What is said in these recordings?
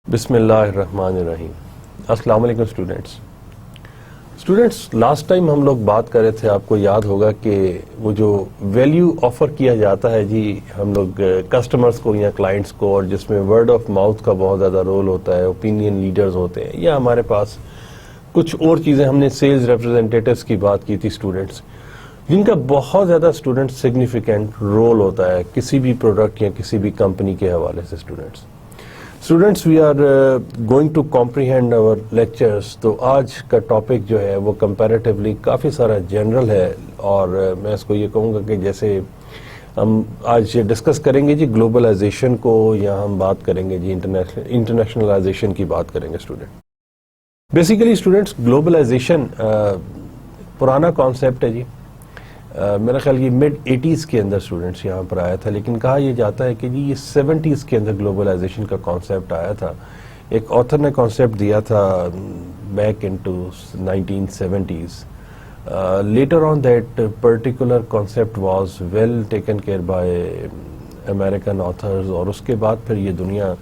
بسم اللہ الرحمن الرحیم. السلام علیکم اسٹوڈینٹس. لاسٹ ٹائم ہم لوگ بات کر رہے تھے, آپ کو یاد ہوگا کہ وہ جو ویلیو آفر کیا جاتا ہے جی ہم لوگ کسٹمرز کو یا کلائنٹس کو, اور جس میں ورڈ آف ماؤتھ کا بہت زیادہ رول ہوتا ہے, اوپینین لیڈرز ہوتے ہیں, یا ہمارے پاس کچھ اور چیزیں, ہم نے سیلز ریپرزینٹیٹیوز کی بات کی تھی اسٹوڈینٹس, جن کا بہت زیادہ اسٹوڈنٹ سگنیفیکینٹ رول ہوتا ہے کسی بھی پروڈکٹ یا کسی بھی کمپنی کے حوالے سے. Students we are going to comprehend our lectures. تو آج کا ٹاپک جو ہے وہ کمپیریٹیولی کافی سارا جنرل ہے, اور میں اس کو یہ کہوں گا کہ جیسے ہم آج ڈسکس کریں گے جی گلوبلائزیشن کو, یا ہم بات کریں گے جی انٹرنیشنلائزیشن کی بات کریں گے. بیسیکلی اسٹوڈینٹس گلوبلائزیشن پرانا کانسیپٹ ہے جی. میرا خیال یہ مڈ 80s کے اندر اسٹوڈنٹس یہاں پر آیا تھا, لیکن کہا یہ جاتا ہے کہ جی یہ 70s کے اندر گلوبلائزیشن کا کانسیپٹ آیا تھا. ایک آتھر نے کانسیپٹ دیا تھا back into 1970s. Later on that particular concept was well taken care by American authors, اور اس کے بعد پھر یہ دنیا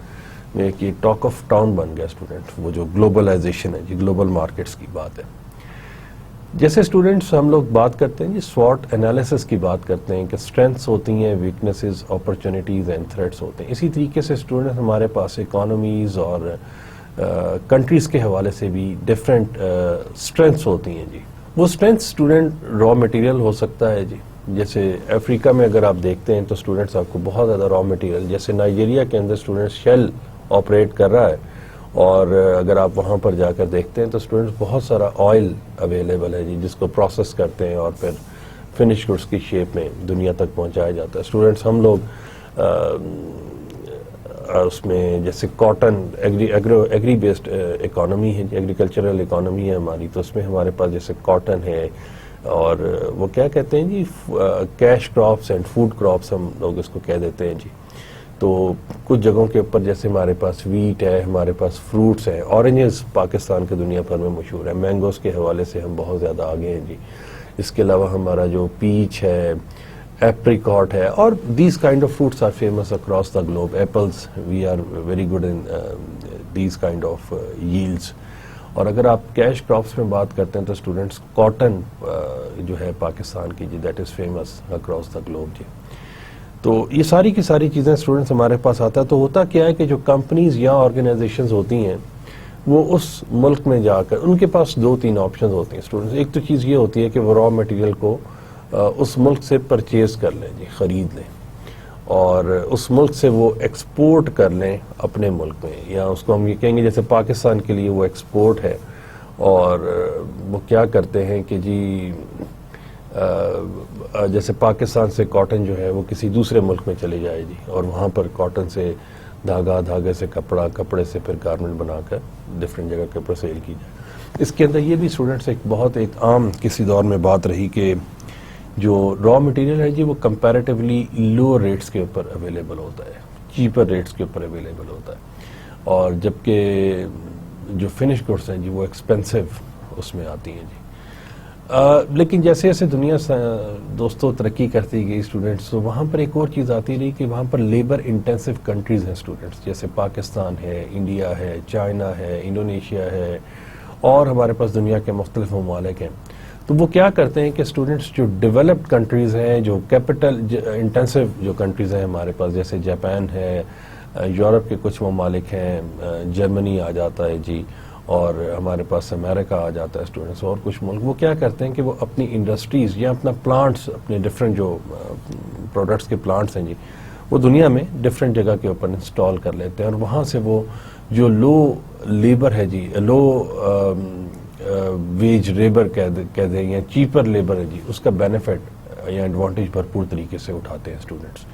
میں ایک ٹاک آف ٹاؤن بن گیا اسٹوڈنٹ. وہ جو گلوبلائزیشن ہے جی, گلوبل مارکیٹس کی بات ہے. جیسے اسٹوڈنٹس ہم لوگ بات کرتے ہیں جی سوٹ انالیسس کی بات کرتے ہیں کہ اسٹرینتھس ہوتی ہیں, ویکنیسز, اپرچونیٹیز اینڈ تھریٹس ہوتے ہیں. اسی طریقے سے اسٹوڈنٹ ہمارے پاس اکانومیز اور کنٹریز کے حوالے سے بھی ڈفرینٹ اسٹرینتھس ہوتی ہیں جی. وہ اسٹرینتھ اسٹوڈنٹ را مٹیریل ہو سکتا ہے جی. جیسے افریقہ میں اگر آپ دیکھتے ہیں تو اسٹوڈنٹس آپ کو بہت زیادہ را مٹیریل, جیسے نائجیریا کے اندر اسٹوڈنٹ شیل آپریٹ کر رہا ہے, اور اگر آپ وہاں پر جا کر دیکھتے ہیں تو اسٹوڈنٹس بہت سارا آئل اویلیبل ہے جی, جس کو پروسیس کرتے ہیں اور پھر فنش گڈس کی شیپ میں دنیا تک پہنچایا جاتا ہے. اسٹوڈنٹس ہم لوگ اس میں جیسے کاٹن ایگری بیسڈ اکانومی ہے, ایگریکلچرل اکانومی ہے ہماری, تو اس میں ہمارے پاس جیسے کاٹن ہے, اور وہ کیا کہتے ہیں جی cash crops and food crops ہم لوگ اس کو کہہ دیتے ہیں جی. تو کچھ جگہوں کے اوپر جیسے ہمارے پاس ویٹ ہے, ہمارے پاس فروٹس ہیں, اورنجز پاکستان کے دنیا بھر میں مشہور ہے, مینگوز کے حوالے سے ہم بہت زیادہ آگے ہیں جی. اس کے علاوہ ہمارا جو پیچ ہے, ایپریکاٹ ہے, اور these kind of fruits are famous across the globe. Apples we are very good in these kind of yields. اور اگر آپ کیش کراپس میں بات کرتے ہیں تو اسٹوڈنٹس کاٹن جو ہے پاکستان کی جی, that is famous across the globe جی. تو یہ ساری کی ساری چیزیں اسٹوڈنٹس ہمارے پاس آتا ہے. تو ہوتا کیا ہے کہ جو کمپنیز یا آرگنائزیشنز ہوتی ہیں وہ اس ملک میں جا کر, ان کے پاس 2-3 آپشنز ہوتی ہیں اسٹوڈنٹس. ایک تو چیز یہ ہوتی ہے کہ وہ را مٹیریل کو اس ملک سے پرچیز کر لیں جی, خرید لیں, اور اس ملک سے وہ ایکسپورٹ کر لیں اپنے ملک میں, یا اس کو ہم یہ کہیں گے جیسے پاکستان کے لیے وہ ایکسپورٹ ہے. اور وہ کیا کرتے ہیں کہ جی جیسے پاکستان سے کاٹن جو ہے وہ کسی دوسرے ملک میں چلے جائے جی, اور وہاں پر کاٹن سے دھاگا, دھاگے سے کپڑا, کپڑے سے پھر گارمنٹ بنا کر ڈفرینٹ جگہ کے اوپر سیل کی جائے. اس کے اندر یہ بھی اسٹوڈنٹس ایک عام کسی دور میں بات رہی کہ جو را مٹیریل ہے جی وہ کمپیریٹیولی لو ریٹس کے اوپر اویلیبل ہوتا ہے, چیپر ریٹس کے اوپر اویلیبل ہوتا ہے, اور جبکہ جو فنش گڈس ہیں جی وہ ایکسپینسو اس میں آتی ہیں جی. لیکن جیسے جیسے دنیا دوستوں ترقی کرتی گئی اسٹوڈنٹس, تو وہاں پر ایک اور چیز آتی رہی کہ وہاں پر لیبر انٹینسو کنٹریز ہیں اسٹوڈنٹس, جیسے پاکستان ہے, انڈیا ہے, چائنا ہے, انڈونیشیا ہے, اور ہمارے پاس دنیا کے مختلف ممالک ہیں. تو وہ کیا کرتے ہیں کہ اسٹوڈنٹس جو ڈیولپڈ کنٹریز ہیں, جو کیپٹل انٹینسو جو کنٹریز ہیں ہمارے پاس, جیسے جاپان ہے, یورپ کے کچھ ممالک ہیں, جرمنی آ جاتا ہے جی, اور ہمارے پاس امریکہ آ جاتا ہے اسٹوڈنٹس, اور کچھ ملک وہ کیا کرتے ہیں کہ وہ اپنی انڈسٹریز یا اپنا پلانٹس, اپنے ڈفرینٹ جو پروڈکٹس کے پلانٹس ہیں جی, وہ دنیا میں ڈفرینٹ جگہ کے اوپر انسٹال کر لیتے ہیں, اور وہاں سے وہ جو لو لیبر ہے جی, لو ویج لیبر کہہ دیں یا چیپر لیبر ہے جی, اس کا بینیفٹ یا ایڈوانٹیج بھرپور طریقے سے اٹھاتے ہیں اسٹوڈنٹس.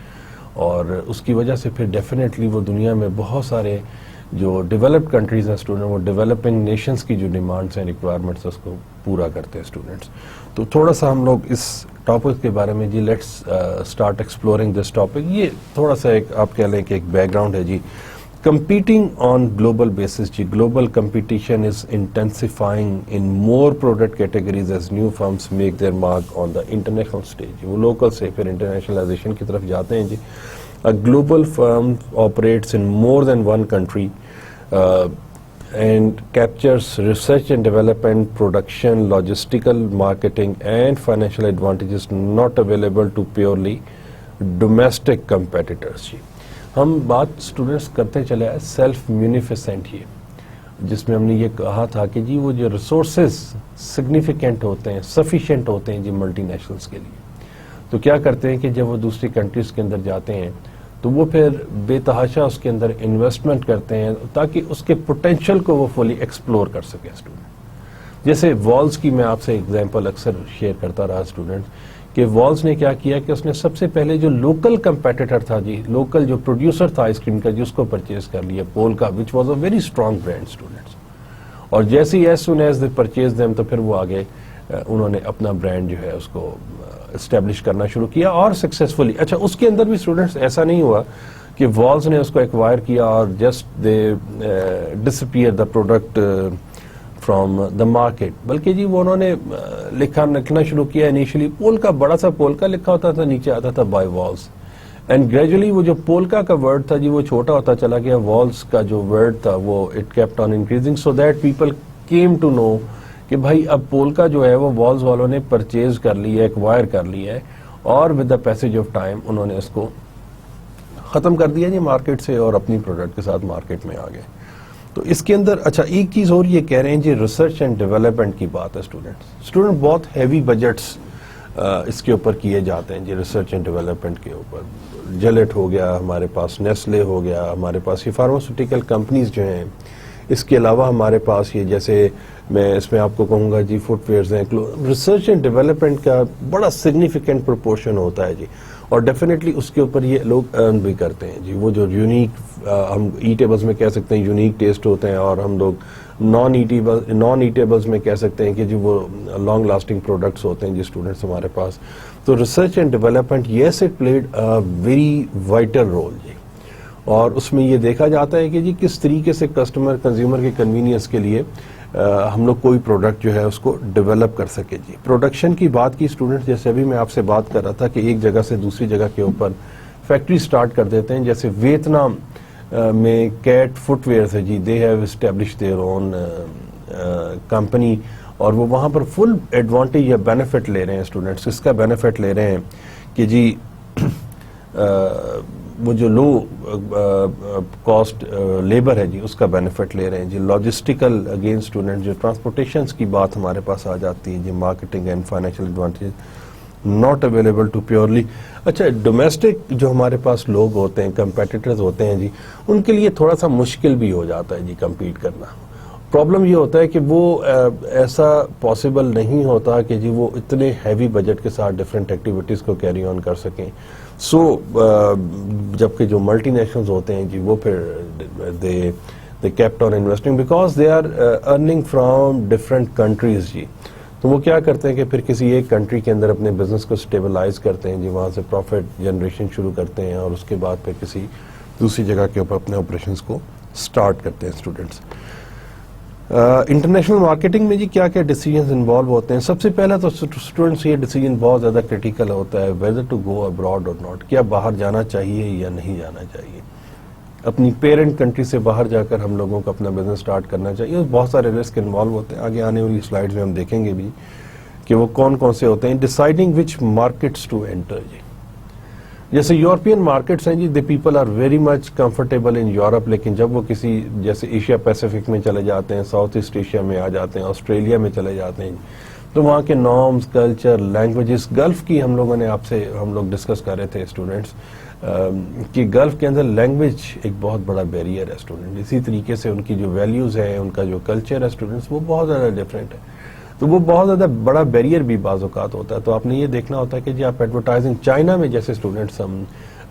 اور اس کی وجہ سے پھر ڈیفینیٹلی وہ دنیا میں بہت سارے جو ڈیولپڈ کنٹریز ہیں اسٹوڈنٹ, وہ ڈیولپنگ نیشنز کی جو ڈیمانڈس ہیں, ریکوائرمنٹس, اس کو پورا کرتے ہیں اسٹوڈنٹس. تو تھوڑا سا ہم لوگ اس ٹاپک کے بارے میں جی let's start exploring this topic. یہ تھوڑا سا ایک آپ کہہ لیں کہ ایک بیک گراؤنڈ ہے جی. Competing on global basis G, global competition is intensifying in more product categories as new firms make their mark on the international stage. وہ local سے پھر internationalization کی طرف جاتے ہیں جی. A global firm operates in more than one country and captures research and development, production, logistical, marketing and financial advantages not available to purely domestic competitors. جی ہم بات students کرتے چلے آئے سیلف میونیفیسنٹ یہ، جس میں ہم نے یہ کہا تھا کہ جی وہ جو ریسورسز سگنیفیکنٹ ہوتے ہیں، سفیشینٹ ہوتے ہیں جی ملٹی نیشنلز کے لیے، تو کیا کرتے ہیں کہ جب وہ دوسری کنٹریز کے اندر جاتے ہیں تو وہ پھر بے تحاشا اس کے اندر انویسٹمنٹ کرتے ہیں تاکہ اس کے پوٹینشیل کو وہ فلی ایکسپلور کر سکے اسٹوڈنٹ. جیسے والز کی میں آپ سے ایگزامپل اکثر شیئر کرتا رہا اسٹوڈنٹ کہ والز نے کیا کیا کہ اس نے سب سے پہلے جو لوکل کمپیٹیٹر تھا جی، لوکل جو پروڈیوسر تھا آئس کریم کا جی، اس کو پرچیز کر لیا، Polka which was a very strong brand students. اور جیسے ہی as soon as they purchase them تو پھر وہ آگے انہوں نے اپنا برانڈ جو ہے اس کو اسٹیبلش کرنا شروع کیا اور سکسیزفلی. اچھا اس کے اندر بھی اسٹوڈنٹس ایسا نہیں ہوا کہ والز نے اس کو ایکوائر کیا اور just they disappear the product from the market, بلکہ جی وہ انہوں نے لکھنا شروع کیا. انیشلی پولکا، بڑا سا پولکا لکھا ہوتا تھا، نیچے آتا تھا بائی والز، اینڈ گریجولی وہ جو پولکا کا ورڈ تھا جی وہ چھوٹا ہوتا چلا گیا، والز کا جو ورڈ تھا وہ it kept on increasing, so that people came to know کہ بھائی اب پولکا جو ہے وہ والز والوں نے پرچیز کر لی ہے، ایکوائر کر لیا ہے، اور with the passage of time انہوں نے اس کو ختم کر دیا جی مارکیٹ سے اور اپنی پروڈکٹ کے ساتھ مارکیٹ میں آ گئے. تو اس کے اندر اچھا ایک چیز اور یہ کہہ رہے ہیں جی ریسرچ اینڈ ڈیولپمنٹ کی بات ہے. اسٹوڈنٹ بہت ہیوی بجٹس اس کے اوپر کیے جاتے ہیں جی، ریسرچ اینڈ ڈیولپمنٹ کے اوپر. جلیٹ ہو گیا ہمارے پاس، نیسلے ہو گیا ہمارے پاس، یہ فارماسیوٹیکل کمپنیز جو ہیں. اس کے علاوہ ہمارے پاس یہ جیسے میں اس میں آپ کو کہوں گا جی فٹ ویئرز ہیں. ریسرچ اینڈ ڈیولپمنٹ کا بڑا سگنیفیکنٹ پروپورشن ہوتا ہے جی، اور ڈیفینیٹلی اس کے اوپر یہ لوگ ارن بھی کرتے ہیں جی. وہ جو یونیک ہم ایٹیبلز میں کہہ سکتے ہیں یونیک ٹیسٹ ہوتے ہیں، اور ہم لوگ نان ایٹیبلز میں کہہ سکتے ہیں کہ جی وہ لانگ لاسٹنگ پروڈکٹس ہوتے ہیں جی اسٹوڈنٹس ہمارے پاس. تو research and development yes it played a very vital role جی، اور اس میں یہ دیکھا جاتا ہے کہ جی کس طریقے سے کنزیومر کے کنوینئنس کے لیے ہم لوگ کوئی پروڈکٹ جو ہے اس کو ڈیولپ کر سکے جی. پروڈکشن کی بات کی اسٹوڈنٹ، جیسے ابھی میں آپ سے بات کر رہا تھا کہ ایک جگہ سے دوسری جگہ کے اوپر فیکٹری سٹارٹ کر دیتے ہیں. جیسے ویتنام میں کیٹ فٹ ویئرز ہے جی، they have establish their own company, اور وہ وہاں پر فل ایڈوانٹیج یا بینیفٹ لے رہے ہیں اسٹوڈنٹس. اس کا بینیفٹ لے رہے ہیں کہ جی وہ جو لو کاسٹ لیبر ہے جی اس کا بینیفٹ لے رہے ہیں جی. لاجسٹیکل اگین اسٹوڈنٹ جو ٹرانسپورٹیشنس کی بات ہمارے پاس آ جاتی ہے جی، marketing and financial advantage not available to purely. اچھا ڈومیسٹک جو ہمارے پاس لوگ ہوتے ہیں، کمپیٹیٹرز ہوتے ہیں جی، ان کے لیے تھوڑا سا مشکل بھی ہو جاتا ہے جی کمپیٹ کرنا. پرابلم یہ ہوتا ہے کہ وہ ایسا پاسبل نہیں ہوتا کہ جی وہ اتنے ہیوی بجٹ کے ساتھ ڈفرینٹ ایکٹیویٹیز کو کیری آن کر سکیں. سو جبکہ جو ملٹی نیشنلز ہوتے ہیں جی وہ پھر they kept on investing because they are earning from different countries جی. تو وہ کیا کرتے ہیں کہ پھر کسی ایک کنٹری کے اندر اپنے بزنس کو اسٹیبلائز کرتے ہیں جی، وہاں سے پروفٹ جنریشن شروع کرتے ہیں، اور اس کے بعد پھر کسی دوسری جگہ کے اوپر اپنے آپریشنس کو اسٹارٹ کرتے ہیں اسٹوڈنٹس. انٹرنیشنل مارکیٹنگ میں جی کیا کیا ڈیسیجنز انوالو ہوتے ہیں؟ سب سے پہلا تو اسٹوڈنٹس یہ ڈیسیجن بہت زیادہ کریٹیکل ہوتا ہے، ویدر ٹو گو ابراڈ اور ناٹ، کیا باہر جانا چاہیے یا نہیں جانا چاہیے. اپنی پیرنٹ کنٹری سے باہر جا کر ہم لوگوں کو اپنا بزنس سٹارٹ کرنا چاہیے. بہت سارے رسک انوالو ہوتے ہیں، آگے آنے والی سلائیڈز میں ہم دیکھیں گے بھی کہ وہ کون کون سے ہوتے ہیں. Deciding which markets to enter جی، جیسے یورپین مارکیٹس ہیں جی، the people are very much comfortable in Europe, لیکن جب وہ کسی جیسے ایشیا پیسیفک میں چلے جاتے ہیں، ساؤتھ ایسٹ ایشیا میں آ جاتے ہیں، آسٹریلیا میں چلے جاتے ہیں، تو وہاں کے نارمز، کلچر، لینگویجز، گلف کی ہم لوگ ڈسکس کر رہے تھے اسٹوڈنٹس کہ گلف کے اندر لینگویج ایک بہت بڑا بیریئر ہے اسٹوڈنٹ. اسی طریقے سے ان کی جو ویلیوز ہیں، ان کا جو کلچر ہے اسٹوڈنٹس، وہ بہت زیادہ ڈفرینٹ ہے. تو وہ بہت زیادہ بڑا بیریئر بھی بعض اوقات ہوتا ہے. تو آپ نے یہ دیکھنا ہوتا ہے کہ جی آپ ایڈورٹائزنگ، چائنا میں جیسے اسٹوڈنٹس ہم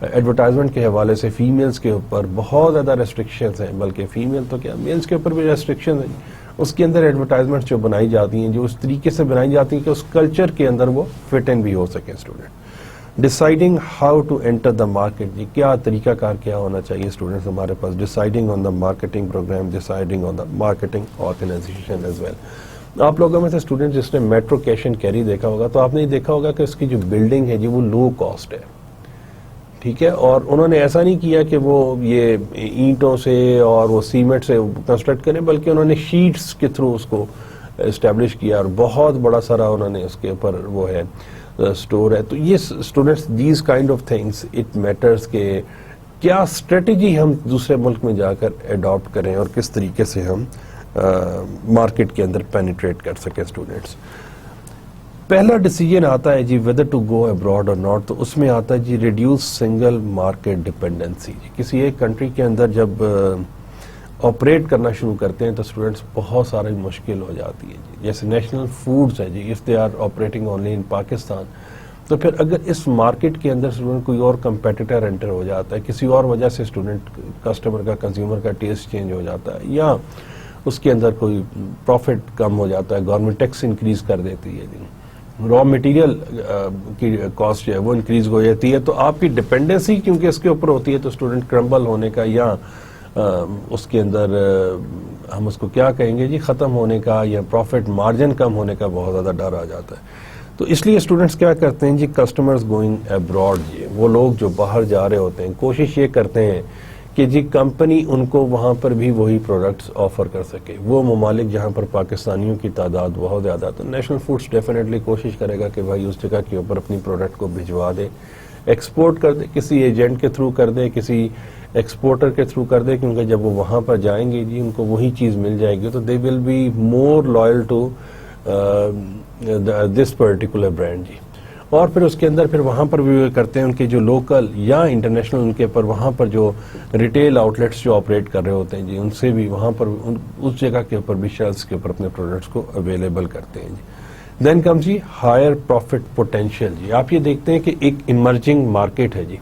ایڈورٹائزمنٹ کے حوالے سے فیمیلز کے اوپر بہت زیادہ ریسٹرکشنز ہیں، بلکہ فیمیل تو کیا میلز کے اوپر بھی ریسٹرکشنز ہیں. اس کے اندر ایڈورٹائزمنٹ جو بنائی جاتی ہیں جو اس طریقے سے بنائی جاتی ہیں کہ اس کلچر کے اندر وہ فٹ ان بھی ہو سکے student. Deciding how to enter the market جی، کیا طریقہ کار کیا ہونا چاہیے اسٹوڈنٹس ہمارے پاس. Deciding on the marketing programme, deciding on the marketing organisation as well. آپ لوگوں میں سے اسٹوڈنٹ جس نے میٹرو کیش اینڈ کیری دیکھا ہوگا تو آپ نے یہ دیکھا ہوگا کہ اس کی جو بلڈنگ ہے جی وہ لو کاسٹ ہے. ٹھیک ہے. اور انہوں نے ایسا نہیں کیا کہ وہ یہ اینٹوں سے اور وہ سیمنٹ سے کنسٹرکٹ کریں، بلکہ انہوں نے شیٹس کے تھرو اس کو اسٹیبلش کیا، اور بہت بڑا سارا انہوں نے اس کے اوپر وہ ہے اسٹور ہے. تو یہ students these kind of things it matters کہ کیا اسٹریٹجی ہم دوسرے ملک میں جا کر اڈاپٹ کریں اور کس طریقے سے ہم مارکیٹ کے اندر پینیٹریٹ کر سکیں اسٹوڈنٹس. پہلا ڈیسیجن آتا ہے جی ویدر ٹو گو ابراڈ اور ناٹ، تو اس میں آتا ہے جی ریڈیوس سنگل مارکیٹ ڈپینڈنسی. کسی ایک کنٹری کے اندر جب آپریٹ کرنا شروع کرتے ہیں تو اسٹوڈنٹس بہت ساری مشکل ہو جاتی ہے جی. جیسے نیشنل فوڈز ہے جی، if they are operating only in Pakistan, تو پھر اگر اس مارکیٹ کے اندر اسٹوڈنٹ کوئی اور کمپیٹیٹر انٹر ہو جاتا ہے، کسی اور وجہ سے اسٹوڈنٹ کسٹمر کا کنزیومر کا ٹیسٹ چینج ہو جاتا ہے، یا اس کے اندر کوئی پروفٹ کم ہو جاتا ہے، گورنمنٹ ٹیکس انکریز کر دیتی ہے جی، را مٹیریل کی کاسٹ جو ہے وہ انکریز ہو جاتی ہے، تو آپ کی ڈپینڈنسی کیونکہ اس کے اوپر ہوتی ہے تو اسٹوڈنٹ کرمبل ہونے کا یا اس کے اندر ہم اس کو کیا کہیں گے جی ختم ہونے کا یا پروفٹ مارجن کم ہونے کا بہت زیادہ ڈر آ جاتا ہے. تو اس لیے اسٹوڈنٹس کیا کرتے ہیں جی کسٹمرز گوئنگ ابراڈ، جی وہ لوگ جو باہر جا رہے ہوتے ہیں کوشش یہ کرتے ہیں کہ جی کمپنی ان کو وہاں پر بھی وہی پروڈکٹس آفر کر سکے. وہ ممالک جہاں پر پاکستانیوں کی تعداد بہت زیادہ، تو نیشنل فوڈز ڈیفینیٹلی کوشش کرے گا کہ بھائی اس جگہ کے اوپر اپنی پروڈکٹ کو بھجوا دے، ایکسپورٹ کر دے، کسی ایجنٹ کے تھرو کر دے، کسی ایکسپورٹر کے تھرو کر دے، کیونکہ جب وہ وہاں پر جائیں گے جی ان کو وہی چیز مل جائے گی، تو they will be more loyal to this particular brand جی. اور پھر اس کے اندر پھر وہاں پر بھی کرتے ہیں ان کے جو لوکل یا انٹرنیشنل ان کے پر وہاں پر جو ریٹیل آؤٹ لیٹس جو آپریٹ کر رہے ہوتے ہیں جی ان سے بھی وہاں پر اس جگہ کے اوپر بھی شیلفز کے اوپر اپنے پروڈکٹس کو اویلیبل کرتے ہیں جی. دین کم جی ہائر پروفٹ پوٹینشیل جی. آپ یہ دیکھتے ہیں کہ ایک ایمرجنگ مارکیٹ ہے جی،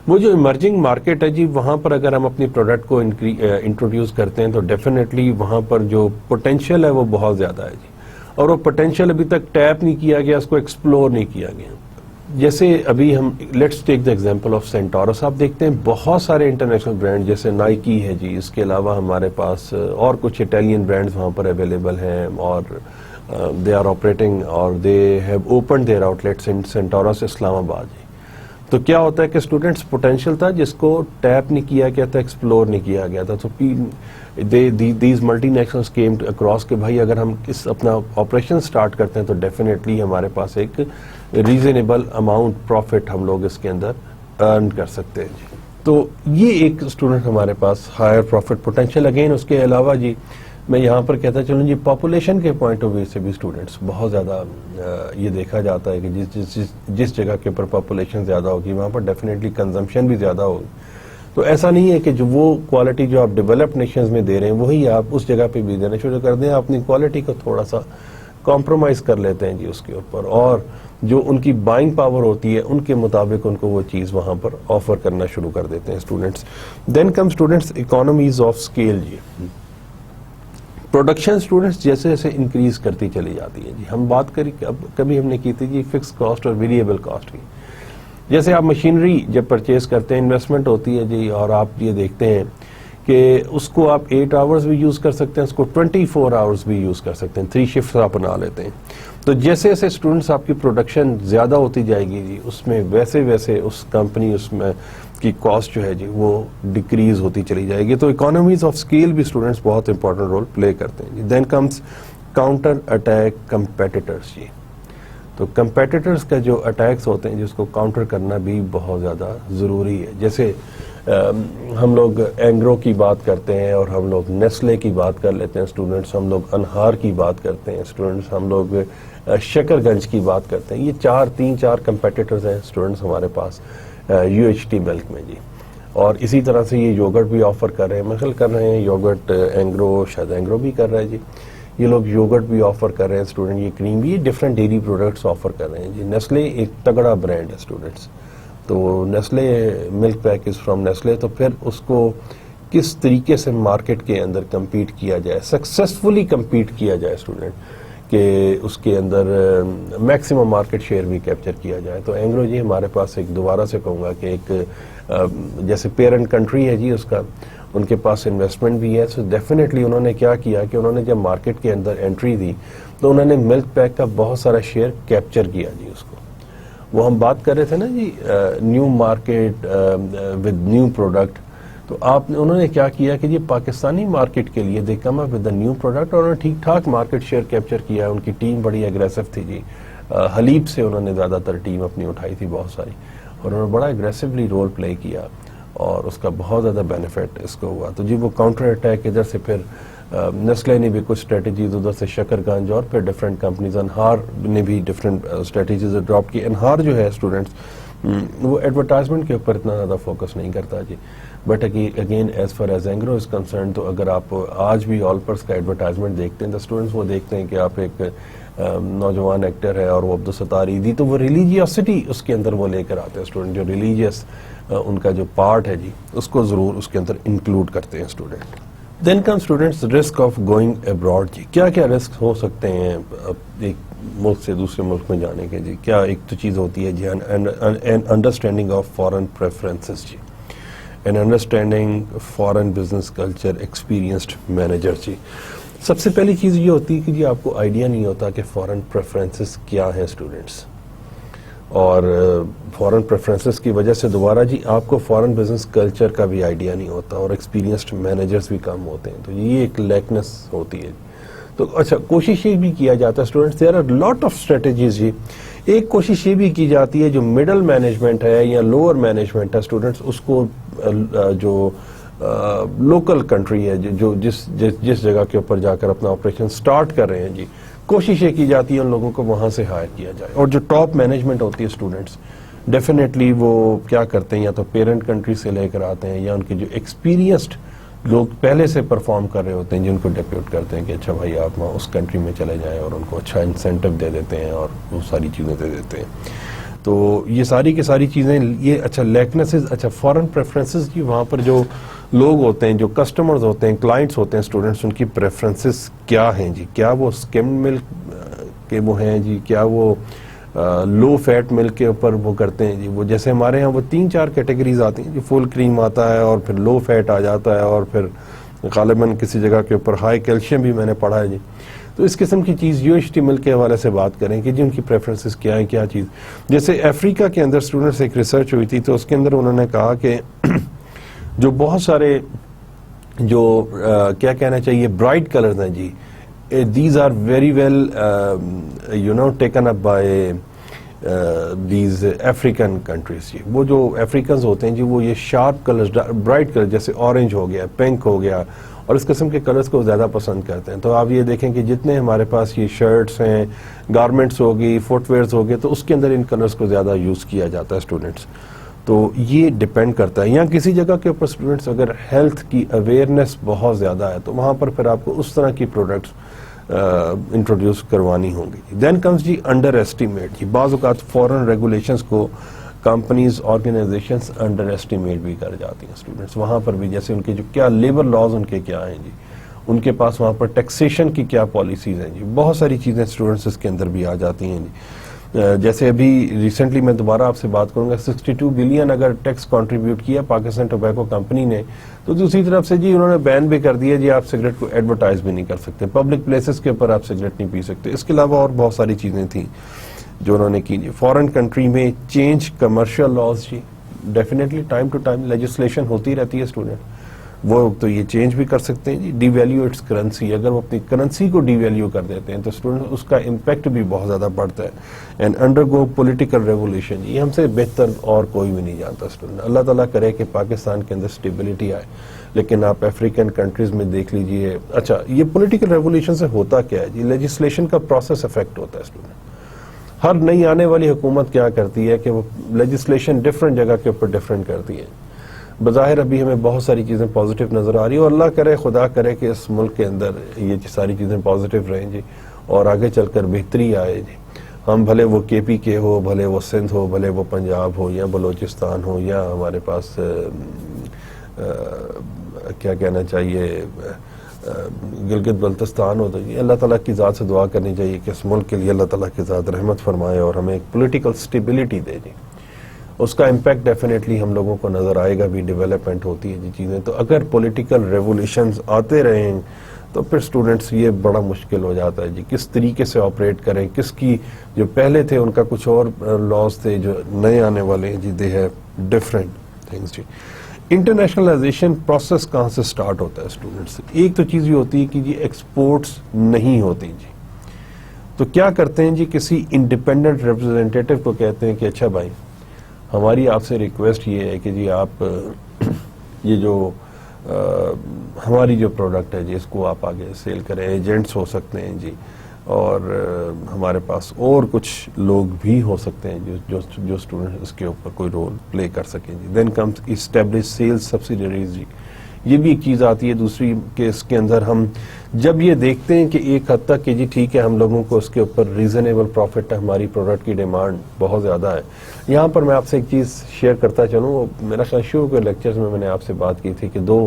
وہ جو ایمرجنگ مارکیٹ ہے جی وہاں پر اگر ہم اپنی پروڈکٹ کو انٹروڈیوس کرتے ہیں تو ڈیفینیٹلی وہاں پر جو پوٹینشیل ہے وہ بہت زیادہ ہے جی، اور وہ پوٹینشیل ابھی تک ٹیپ نہیں کیا گیا، اس کو ایکسپلور نہیں کیا گیا. جیسے ابھی ہم let's take the example of سینٹورس، آپ دیکھتے ہیں بہت سارے انٹرنیشنل برانڈ جیسے نائکی ہے جی، اس کے علاوہ ہمارے پاس اور کچھ اٹیلین برانڈز وہاں پر اویلیبل ہیں، اور دے آر آپریٹنگ اور they have opened their outlets in Centaurus Islamabad جی. تو کیا ہوتا ہے کہ اسٹوڈنٹس پوٹینشیل تھا جس کو ٹیپ نہیں کیا گیا تھا، ایکسپلور نہیں کیا گیا تھا. تو these multi nationals came across کہ بھائی اگر ہم اس اپنا آپریشن سٹارٹ کرتے ہیں تو ڈیفینیٹلی ہمارے پاس ایک ریزنیبل اماؤنٹ پروفٹ ہم لوگ اس کے اندر ارن کر سکتے ہیں جی. تو یہ ایک اسٹوڈنٹ ہمارے پاس ہائر پروفٹ پوٹینشیل. اگین اس کے علاوہ جی میں یہاں پر کہتا چلوں جی پاپولیشن کے پوائنٹ آف ویو سے بھی اسٹوڈنٹس بہت زیادہ یہ دیکھا جاتا ہے کہ جس جگہ کے اوپر پاپولیشن زیادہ ہوگی وہاں پر ڈیفینیٹلی کنزمپشن بھی زیادہ ہوگی. تو ایسا نہیں ہے کہ جو وہ کوالٹی جو آپ ڈیولپڈ نیشنز میں دے رہے ہیں وہی آپ اس جگہ پہ بھی دینا شروع کر دیں، آپ اپنی کوالٹی کو تھوڑا سا کمپرومائز کر لیتے ہیں جی اس کے اوپر، اور جو ان کی بائنگ پاور ہوتی ہے ان کے مطابق ان کو وہ چیز وہاں پر آفر کرنا شروع کر دیتے ہیں students. Then come students economies of scale جی. پروڈکشن اسٹوڈنٹس جیسے جیسے انکریز کرتی چلی جاتی ہے جی. ہم بات کری کبھی ہم نے کی تھی جی فکس کاسٹ اور ویریبل کاسٹ کی. جیسے آپ مشینری جب پرچیز کرتے ہیں انویسٹمنٹ ہوتی ہے جی، اور آپ یہ دیکھتے ہیں کہ اس کو آپ 8 آورز بھی یوز کر سکتے ہیں، اس کو 24 آورز بھی یوز کر سکتے ہیں، 3 شفٹ آپ بنا لیتے ہیں. تو جیسے جیسے اسٹوڈنٹس آپ کی پروڈکشن زیادہ ہوتی جائے گی جی اس میں ویسے ویسے اس کمپنی اس میں کی کاسٹ جو ہے جی وہ ڈیکریز ہوتی چلی جائے گی. تو اکانومیز آف اسکیل بھی اسٹوڈنٹس بہت امپورٹنٹ رول پلے کرتے ہیں جی. Then comes counter attack competitors جی. تو کمپیٹیٹرز کا جو اٹیکس ہوتے ہیں جس کو کاؤنٹر کرنا بھی بہت زیادہ ضروری ہے. جیسے ہم لوگ اینگرو کی بات کرتے ہیں اور ہم لوگ نیسلے کی بات کر لیتے ہیں اسٹوڈنٹس، ہم لوگ انہار کی بات کرتے ہیں اسٹوڈنٹس، ہم لوگ شکر گنج کی بات کرتے ہیں. یہ 3-4 کمپیٹیٹرز ہیں اسٹوڈنٹس ہمارے پاس یو ایچ ٹی ملک میں جی. اور اسی طرح سے یہ یوگرٹ بھی آفر کر رہے ہیں، مثلا کر رہے ہیں یوگرٹ اینگرو، شاید اینگرو بھی کر رہا ہے جی. یہ لوگ یوگرٹ بھی آفر کر رہے ہیں اسٹوڈنٹ، یہ کریم بھی، یہ ڈفرینٹ ڈیری پروڈکٹس آفر کر رہے ہیں جی. نیسلے ایک تگڑا برانڈ ہے اسٹوڈنٹس، تو Nestle milk pack is from Nestle. تو پھر اس کو کس طریقے سے مارکیٹ کے اندر کمپیٹ کیا جائے، سکسیسفلی کمپیٹ کیا جائے اسٹوڈنٹ، کہ اس کے اندر میکسیمم مارکیٹ شیئر بھی کیپچر کیا جائے. تو اینگرو جی ہمارے پاس ایک دوبارہ سے کہوں گا کہ ایک جیسے پیرنٹ کنٹری ہے جی اس کا، ان کے پاس انویسٹمنٹ بھی ہے. سو ڈیفینیٹلی انہوں نے کیا کیا کہ انہوں نے جب مارکیٹ کے اندر انٹری دی تو انہوں نے ملک پیک کا بہت سارا شیئر کیپچر کیا جی اس کو. وہ ہم بات کر رہے تھے نا جی new market with new product. تو انہوں نے کیا کیا کہ یہ پاکستانی مارکیٹ کے لیے they come up with a new product, اور انہوں نے ٹھیک ٹھاک مارکیٹ شیئر کیپچر کیا. ان کی ٹیم بڑی اگریسو تھی جی, حلیب سے انہوں نے زیادہ تر ٹیم اپنی اٹھائی تھی بہت ساری, اور انہوں نے بڑا اگریسولی رول پلے کیا اور اس کا بہت زیادہ بینیفٹ اس کو ہوا. تو جی وہ کاؤنٹر اٹیک ادھر سے, پھر نیسلے نے بھی کچھ اسٹریٹجیز ادھر سے, شکر گنج اور پھر ڈفرینٹ کمپنیز, انہار نے بھی ڈفرینٹ اسٹریٹجیز اڈاپٹ کی. انہار جو ہے اسٹوڈنٹس وہ ایڈورٹائزمنٹ کے اوپر اتنا زیادہ فوکس نہیں کرتا جی, but again as far as Engro is concern, تو اگر آپ آج بھی آل پرس کا ایڈورٹائزمنٹ دیکھتے ہیں تو اسٹوڈنٹس وہ دیکھتے ہیں کہ آپ ایک نوجوان ایکٹر ہے اور وہ عبدالستار ایدھی, تو وہ ریلیجیسٹی اس کے اندر وہ لے کر آتے ہیں اسٹوڈنٹ, جو ریلیجیس ان کا جو پارٹ ہے جی اس کو ضرور اس کے اندر انکلوڈ کرتے ہیں student. Then come students risk of going abroad. جی کیا کیا رسک ہو سکتے ہیں ایک ملک سے دوسرے ملک میں جانے کے؟ جی کیا ایک تو چیز ہوتی ہے جی انڈرسٹینڈنگ آف فارن پریفرنسز, جی and understanding foreign business culture, experienced manager. جی سب سے پہلی چیز یہ ہوتی ہے کہ جی آپ کو آئیڈیا نہیں ہوتا کہ فارن پریفرنسز کیا ہیں اسٹوڈنٹس, اور فارن پریفرنسز کی وجہ سے دوبارہ جی آپ کو فارن بزنس کلچر کا بھی آئیڈیا نہیں ہوتا, اور ایکسپیرینسڈ مینیجرز بھی کم ہوتے ہیں, تو یہ ایک لیکنس ہوتی ہے. تو اچھا کوشش یہ بھی کیا جاتا ہے students, there are lot of strategies. جی ایک کوشش یہ بھی کی جاتی ہے جو مڈل مینجمنٹ ہے یا لوور مینجمنٹ ہے اسٹوڈنٹس, اس کو جو لوکل کنٹری ہے جو جس جگہ کے اوپر جا کر اپنا آپریشن سٹارٹ کر رہے ہیں, جی کوشش یہ کی جاتی ہے ان لوگوں کو وہاں سے ہائر کیا جائے. اور جو ٹاپ مینجمنٹ ہوتی ہے اسٹوڈنٹس ڈیفینیٹلی وہ کیا کرتے ہیں, یا تو پیرنٹ کنٹری سے لے کر آتے ہیں, یا ان کے جو ایکسپیرینسڈ لوگ پہلے سے پرفارم کر رہے ہوتے ہیں جن کو ڈیپیوٹ کرتے ہیں کہ اچھا بھائی آپ وہاں اس کنٹری میں چلے جائیں, اور ان کو اچھا انسینٹو دے دیتے ہیں اور وہ ساری چیزیں دے دیتے ہیں. تو یہ ساری کی ساری چیزیں یہ اچھا لیکنسز. اچھا فارن پریفرنسز, جی وہاں پر جو لوگ ہوتے ہیں, جو کسٹمرز ہوتے ہیں, کلائنٹس ہوتے ہیں اسٹوڈنٹس, ان کی پریفرنسز کیا ہیں جی؟ کیا وہ سکم ملک کے وہ ہیں جی, کیا وہ لو فیٹ ملک کے اوپر وہ کرتے ہیں جی؟ وہ جیسے ہمارے ہاں وہ 3-4 کیٹیگریز آتی ہیں, جو فل کریم آتا ہے اور پھر لو فیٹ آ جاتا ہے, اور پھر غالباً کسی جگہ کے اوپر ہائی کیلشیم بھی میں نے پڑھا ہے جی. تو اس قسم کی چیز یو ایچ ٹی ملک کے حوالے سے بات کریں کہ جی ان کی پریفرنسز کیا ہیں, کیا چیز. جیسے افریقہ کے اندر اسٹوڈنٹس ایک ریسرچ ہوئی تھی, تو اس کے اندر انہوں نے کہا کہ جو بہت سارے جو کیا کہنا چاہیے برائٹ کلرز ہیں جی, these are very well taken up by these African countries. جی وہ جو افریقنز ہوتے ہیں جی وہ یہ شارپ کلرز, برائٹ کلر جیسے اورنج ہو گیا, پنک ہو گیا, اور اس قسم کے کلرز کو زیادہ پسند کرتے ہیں. تو آپ یہ دیکھیں کہ جتنے ہمارے پاس یہ شرٹس ہیں, گارمنٹس ہوگی, فٹ ویئرز ہوگئے, تو اس کے اندر ان کلرز کو زیادہ یوز کیا جاتا ہے اسٹوڈنٹس. تو یہ ڈپینڈ کرتا ہے, یا کسی جگہ کے اوپر اسٹوڈنٹس اگر ہیلتھ کی اویئرنیس بہت زیادہ ہے تو وہاں پر پھر آپ کو اس طرح کی پروڈکٹس انٹروڈیوس کروانی ہوں گی. دین کمز جی انڈر ایسٹیمیٹ. جی بعض اوقات فورن ریگولیشنز کو کمپنیز آرگنائزیشنز انڈر ایسٹیمیٹ بھی کر جاتی ہیں اسٹوڈنٹس. وہاں پر بھی جیسے ان کے جو کیا لیبر لاز ان کے کیا ہیں جی, ان کے پاس وہاں پر ٹیکسیشن کی کیا پالیسیز ہیں جی, بہت ساری چیزیں اسٹوڈنٹس اس کے اندر بھی آ جاتی ہیں جی. جیسے ابھی ریسنٹلی میں دوبارہ آپ سے بات کروں گا, 62 بلین اگر ٹیکس کنٹریبیوٹ کیا پاکستان ٹوبیکو کمپنی نے, تو دوسری طرف سے جی انہوں نے بین بھی کر دیا جی آپ سگریٹ کو ایڈورٹائز بھی نہیں کر سکتے, پبلک پلیسز کے اوپر آپ سگریٹ نہیں پی سکتے. اس کے علاوہ اور بہت ساری چیزیں تھیں جو انہوں نے کی جی. فارن کنٹری میں چینج کمرشل لاز. جی definitely time to time legislation ہوتی رہتی ہے اسٹوڈنٹ, وہ تو یہ چینج بھی کر سکتے ہیں جی. ڈی ویلیو اٹس کرنسی, اگر وہ اپنی کرنسی کو ڈی ویلیو کر دیتے ہیں تو اسٹوڈنٹ اس کا امپیکٹ بھی بہت زیادہ بڑھتا ہے. And under go political revolution, یہ ہم سے بہتر اور کوئی بھی نہیں جانتا اسٹوڈنٹ. اللہ تعالیٰ کرے کہ پاکستان کے اندر اسٹیبلٹی آئے, لیکن آپ افریقن کنٹریز میں دیکھ لیجئے. اچھا یہ پولیٹیکل ریولیوشن سے ہوتا کیا ہے جی, لیجسلیشن کا پروسیس افیکٹ ہوتا ہے اسٹوڈنٹ. ہر نئی آنے والی حکومت کیا کرتی ہے کہ وہ لیجسلیشن ڈفرینٹ جگہ کے اوپر ڈفرینٹ کرتی ہے. بظاہر ابھی ہمیں بہت ساری چیزیں پازیٹیو نظر آ رہی ہیں, اور اللہ کرے خدا کرے کہ اس ملک کے اندر یہ ساری چیزیں پازیٹیو رہیں جی, اور آگے چل کر بہتری آئے جی. ہم بھلے وہ کے پی کے ہو, بھلے وہ سندھ ہو, بھلے وہ پنجاب ہو, یا بلوچستان ہو, یا ہمارے پاس کیا کہنا چاہیے گلگت بلتستان ہو, تو جی اللہ تعالیٰ کی ذات سے دعا کرنی چاہیے کہ اس ملک کے لیے اللہ تعالیٰ کی ذات رحمت فرمائے اور ہمیں ایک پولیٹیکل سٹیبلٹی دے جی. اس کا امپیکٹ ڈیفینیٹلی ہم لوگوں کو نظر آئے گا بھی, ڈیولپمنٹ ہوتی ہے جی چیزیں. تو اگر پولیٹیکل ریولیوشنز آتے رہیں تو پھر اسٹوڈنٹس یہ بڑا مشکل ہو جاتا ہے جی کس طریقے سے آپریٹ کریں, کس کی جو پہلے تھے ان کا کچھ اور لاز تھے, جو نئے آنے والے ہیں جی دے ہیو ڈفرینٹ تھنگس جی. انٹرنیشنلائزیشن پروسیس کہاں سے سٹارٹ ہوتا ہے اسٹوڈنٹس سے؟ ایک تو چیز یہ ہوتی ہے کہ جی ایکسپورٹس نہیں ہوتی جی, تو کیا کرتے ہیں جی کسی انڈیپینڈنٹ ریپرزینٹیٹیو کو کہتے ہیں کہ اچھا بھائی ہماری آپ سے ریکویسٹ یہ ہے کہ جی آپ یہ جو ہماری جو پروڈکٹ ہے جی اس کو آپ آگے سیل کریں, ایجنٹس ہو سکتے ہیں جی, اور ہمارے پاس اور کچھ لوگ بھی ہو سکتے ہیں جو اسٹوڈنٹ اس کے اوپر کوئی رول پلے کر سکیں جی. Then comes establish sales subsidiaries جی, یہ بھی ایک چیز آتی ہے. دوسری کہ اس کے اندر ہم جب یہ دیکھتے ہیں کہ ایک حد تک کہ جی ٹھیک ہے ہم لوگوں کو اس کے اوپر ریزنیبل پروفٹ ہے, ہماری پروڈکٹ کی ڈیمانڈ بہت زیادہ ہے. یہاں پر میں آپ سے ایک چیز شیئر کرتا چلوں, میرا خیال شو کے لیکچرز میں نے آپ سے بات کی تھی کہ دو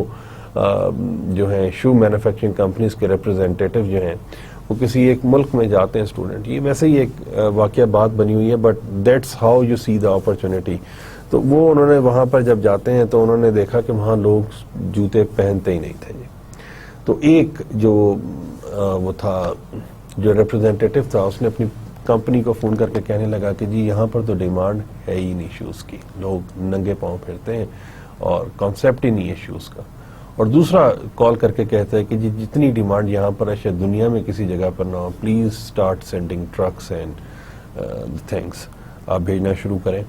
جو ہیں شو مینوفیکچرنگ کمپنیز کے ریپرزینٹیٹیو جو ہیں وہ کسی ایک ملک میں جاتے ہیں اسٹوڈنٹ, یہ ویسے ہی ایک واقعہ بات بنی ہوئی ہے but that's how you see the opportunity. تو وہ انہوں نے وہاں پر جب جاتے ہیں تو انہوں نے دیکھا کہ وہاں لوگ جوتے پہنتے ہی نہیں تھے جی. تو ایک جو وہ تھا جو ریپرزینٹیٹیو تھا اس نے اپنی کمپنی کو فون کر کے کہنے لگا کہ جی یہاں پر تو ڈیمانڈ ہے ہی نہیں شوز کی, لوگ ننگے پاؤں پھرتے ہیں اور کانسیپٹ ہی نہیں ہے شوز کا. اور دوسرا کال کر کے کہتا ہے کہ جی جتنی ڈیمانڈ یہاں پر ہے شاید دنیا میں کسی جگہ پر نہ ہو, please start sending trucks and things, آپ بھیجنا شروع کریں.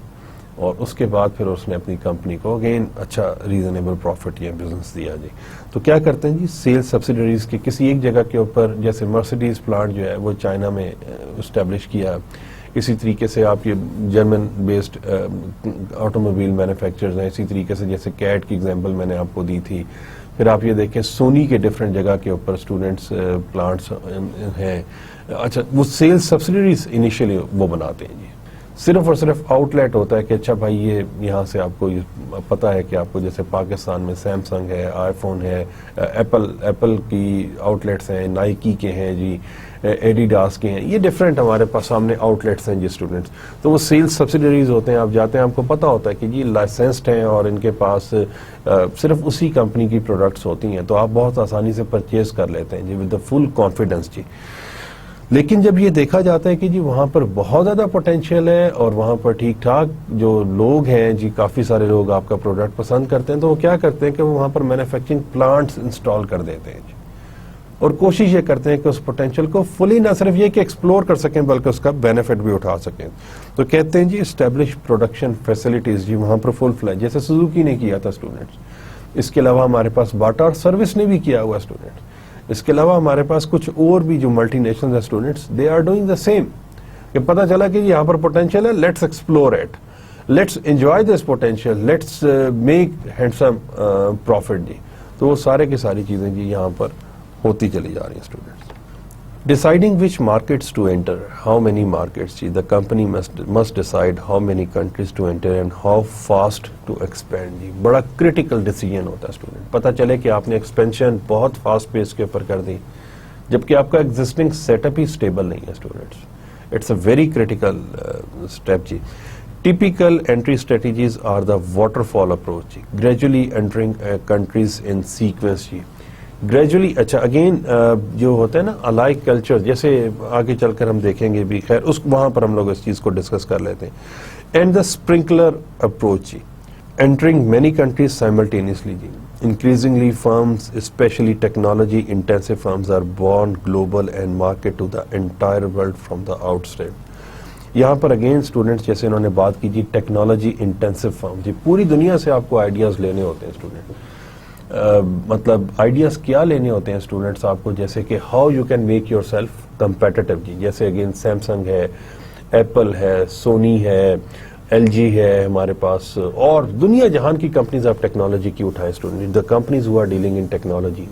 اور اس کے بعد پھر اس نے اپنی کمپنی کو اگین اچھا ریزنیبل پروفٹ یا بزنس دیا جی. تو کیا کرتے ہیں جی سیلز سبسیڈریز کے کسی ایک جگہ کے اوپر, جیسے مرسیڈیز پلانٹ جو ہے وہ چائنا میں اسٹیبلش کیا, اسی طریقے سے آپ یہ German based auto mobile manufacturers ہیں, اسی طریقے سے جیسے کیٹ کی ایگزامپل میں نے آپ کو دی تھی. پھر آپ یہ دیکھیں سونی کے ڈفرینٹ جگہ کے اوپر اسٹوڈنٹس پلانٹس ہیں. اچھا وہ سیلز سبسیڈریز انیشیلی وہ بناتے ہیں جی, صرف اور صرف آؤٹ لیٹ ہوتا ہے کہ اچھا بھائی یہ یہاں سے آپ کو پتا ہے کہ آپ کو جیسے پاکستان میں سیمسنگ ہے, آئی فون ہے, ایپل کی آؤٹ لیٹس ہیں, نائکی کے ہیں جی, ایڈیڈاس کے ہیں, یہ ڈفرینٹ ہمارے پاس سامنے آؤٹ لیٹس ہیں جی اسٹوڈنٹس. تو وہ سیلز سبسیڈریز ہوتے ہیں, آپ جاتے ہیں آپ کو پتا ہوتا ہے کہ جی لائسنسڈ ہیں اور ان کے پاس صرف اسی کمپنی کی پروڈکٹس ہوتی ہیں, تو آپ بہت آسانی سے پرچیز کر لیتے ہیں جی ود دا فل کانفیڈنس جی. لیکن جب یہ دیکھا جاتا ہے کہ جی وہاں پر بہت زیادہ پوٹینشیل ہے اور وہاں پر ٹھیک ٹھاک جو لوگ ہیں جی, کافی سارے لوگ آپ کا پروڈکٹ پسند کرتے ہیں, تو وہ کیا کرتے ہیں کہ وہاں پر مینوفیکچرنگ پلانٹس انسٹال کر دیتے ہیں جی, اور کوشش یہ کرتے ہیں کہ اس پوٹینشیل کو فلی نہ صرف یہ کہ ایکسپلور کر سکیں بلکہ اس کا بینیفٹ بھی اٹھا سکیں. تو کہتے ہیں جی اسٹیبلش پروڈکشن فیسلٹیز جی, وہاں پر فل فلیج جیسے سوزوکی نے کیا تھا اسٹوڈنٹس, اس کے علاوہ ہمارے پاس باٹا اور سروس نے بھی کیا ہوا اسٹوڈنٹس, اس کے علاوہ ہمارے پاس کچھ اور بھی جو ملٹی نیشنل ہیں students, they are doing the same, کہ پتہ چلا کہ یہاں پر پوٹینشیل ہے, let's explore it, let's enjoy this potential, let's make handsome profit جی. تو وہ سارے کی ساری چیزیں جی یہاں پر ہوتی چلی جا رہی ہیں students. Deciding which markets to enter, how many markets جی, the company must decide how many countries to enter and how fast to expand جی. بڑا کریٹیکل ڈیسیجن ہوتا ہے اسٹوڈنٹ. پتہ چلے کہ آپ نے ایکسپینشن بہت فاسٹ پیس کے اوپر کر دی جبکہ آپ کا ایگزسٹنگ سیٹ اپ ہی اسٹیبل نہیں ہے students. It's a very critical step جی. Typical entry strategies are the waterfall approach جی, gradually entering countries in sequence جی. گریجولی اچھا اگین جو ہوتا ہے نا الائک کلچر, جیسے آگے چل کر ہم دیکھیں گے بھی, خیر اس وہاں پر ہم لوگ اس چیز کو ڈسکس کر لیتے ہیں. اینڈ دا اسپرنکلر اپروچ جی, entering many countries simultaneously جی. Increasingly firms, especially technology intensive firms, are born global and market to the entire world from the outset. یہاں پر اگین اسٹوڈنٹس جیسے انہوں نے بات کی جی ٹیکنالوجی انٹینسو فرم جی, پوری دنیا سے آپ کو آئیڈیاز لینے ہوتے ہیں اسٹوڈنٹ. مطلب آئیڈیاز کیا لینے ہوتے ہیں اسٹوڈنٹس آپ کو, جیسے کہ how you can make yourself competitive جی. جیسے اگین سیمسنگ ہے, ایپل ہے, سونی ہے, ایل جی ہے ہمارے پاس, اور دنیا جہان کی کمپنیز آپ ٹیکنالوجی کی اٹھائیں student. The companies who are dealing in technology,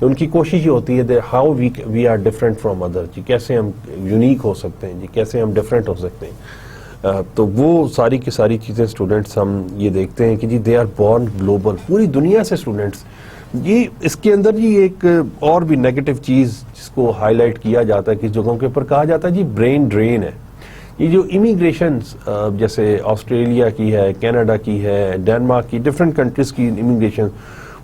ان کی کوشش یہ ہوتی ہے how we are different from other جی, کیسے ہم یونیک ہو سکتے ہیں جی, کیسے ہم ڈفرینٹ ہو سکتے ہیں. تو وہ ساری کی ساری چیزیں اسٹوڈنٹس ہم یہ دیکھتے ہیں کہ جی دے آر بورن گلوبل, پوری دنیا سے اسٹوڈنٹس. یہ اس کے اندر جی ایک اور بھی نیگیٹو چیز جس کو ہائی لائٹ کیا جاتا ہے کس جگہوں کے اوپر کہا جاتا ہے جی برین ڈرین ہے. یہ جو امیگریشنز جیسے آسٹریلیا کی ہے, کینیڈا کی ہے, ڈینمارک کی, ڈفرینٹ کنٹریز کی امیگریشن,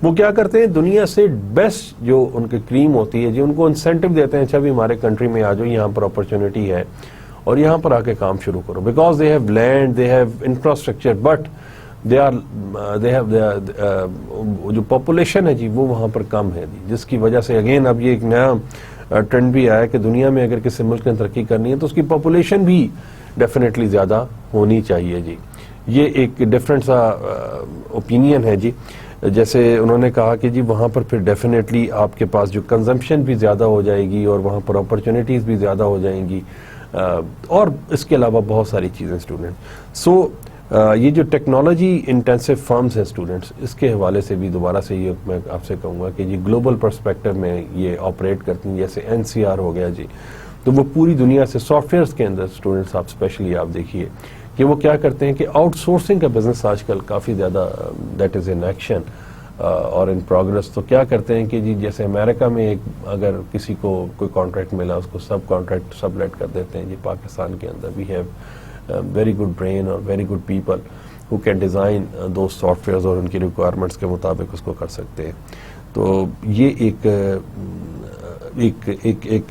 وہ کیا کرتے ہیں, دنیا سے بیسٹ جو ان کی کریم ہوتی ہے جی, ان کو انسینٹو دیتے ہیں, اچھا بھی ہمارے کنٹری میں آ جاؤ, یہاں پر اپرچونٹی ہے اور یہاں پر آ کے کام شروع کرو, because they have land, they have infrastructure, but they have جو پاپولیشن ہے جی وہ وہاں پر کم ہے جی, جس کی وجہ سے اگین اب یہ ایک نیا ٹرینڈ بھی آیا کہ دنیا میں اگر کسی ملک نے ترقی کرنی ہے تو اس کی پاپولیشن بھی ڈیفینیٹلی زیادہ ہونی چاہیے جی. یہ ایک ڈفرینٹ سا اوپینین ہے جی. جیسے انہوں نے کہا کہ جی وہاں پر پھر ڈیفینیٹلی آپ کے پاس جو کنزمپشن بھی زیادہ ہو جائے گی اور وہاں پر اپرچونیٹیز بھی زیادہ ہو جائیں گی, اور اس کے علاوہ بہت ساری چیزیں اسٹوڈنٹ. سو یہ جو ٹیکنالوجی انٹینسو فرمز ہیں اسٹوڈنٹس, اس کے حوالے سے بھی دوبارہ سے یہ میں آپ سے کہوں گا کہ جی گلوبل پرسپیکٹو میں یہ آپریٹ کرتی ہیں. جیسے NCR ہو گیا جی, تو وہ پوری دنیا سے سافٹ ویئرس کے اندر اسٹوڈنٹس آپ اسپیشلی آپ دیکھیے کہ وہ کیا کرتے ہیں کہ آؤٹ سورسنگ کا بزنس آج کل کافی زیادہ دیٹ از ان ایکشن اور ان پروگرس. تو کیا کرتے ہیں کہ جی جیسے امریکہ میں ایک اگر کسی کو کوئی کانٹریکٹ ملا اس کو سب کانٹریکٹ سب لیٹ کر دیتے ہیں جی. پاکستان کے اندر we have very good brain اور very good people who can design those softwares اور ان کی ریکوائرمنٹس کے مطابق اس کو کر سکتے ہیں. تو یہ ایک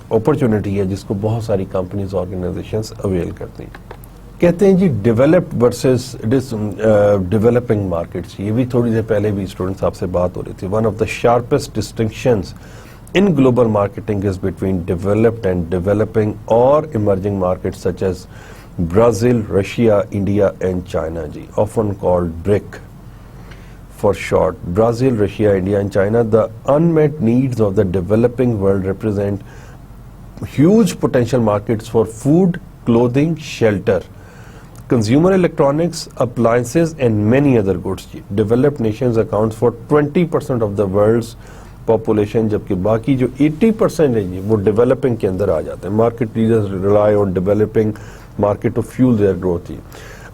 اپرچونٹی ہے جس کو بہت ساری کمپنیز آرگنائزیشنز اویل کرتی ہیں. کہتے ہیں جی ڈیولپڈ ورسز ڈیولپنگ مارکیٹس, یہ بھی تھوڑی دیر پہلے بھی اسٹوڈنٹس آپ سے بات ہو رہی تھی. One of the sharpest distinctions in global marketing is between developed and developing or emerging markets such as Brazil, Russia, India and China ji, often called BRIC for short. Brazil, Russia, India and China. The unmet needs of the developing world represent huge potential markets for food, clothing, shelter, consumer electronics, appliances and many other goods ji. Developed nations account for 20% of the world's population, جبکہ باقی جو 80% ہے جی وہ developing کے اندر آ جاتے ہیں. Market leaders rely on developing market to fuel their growth جی.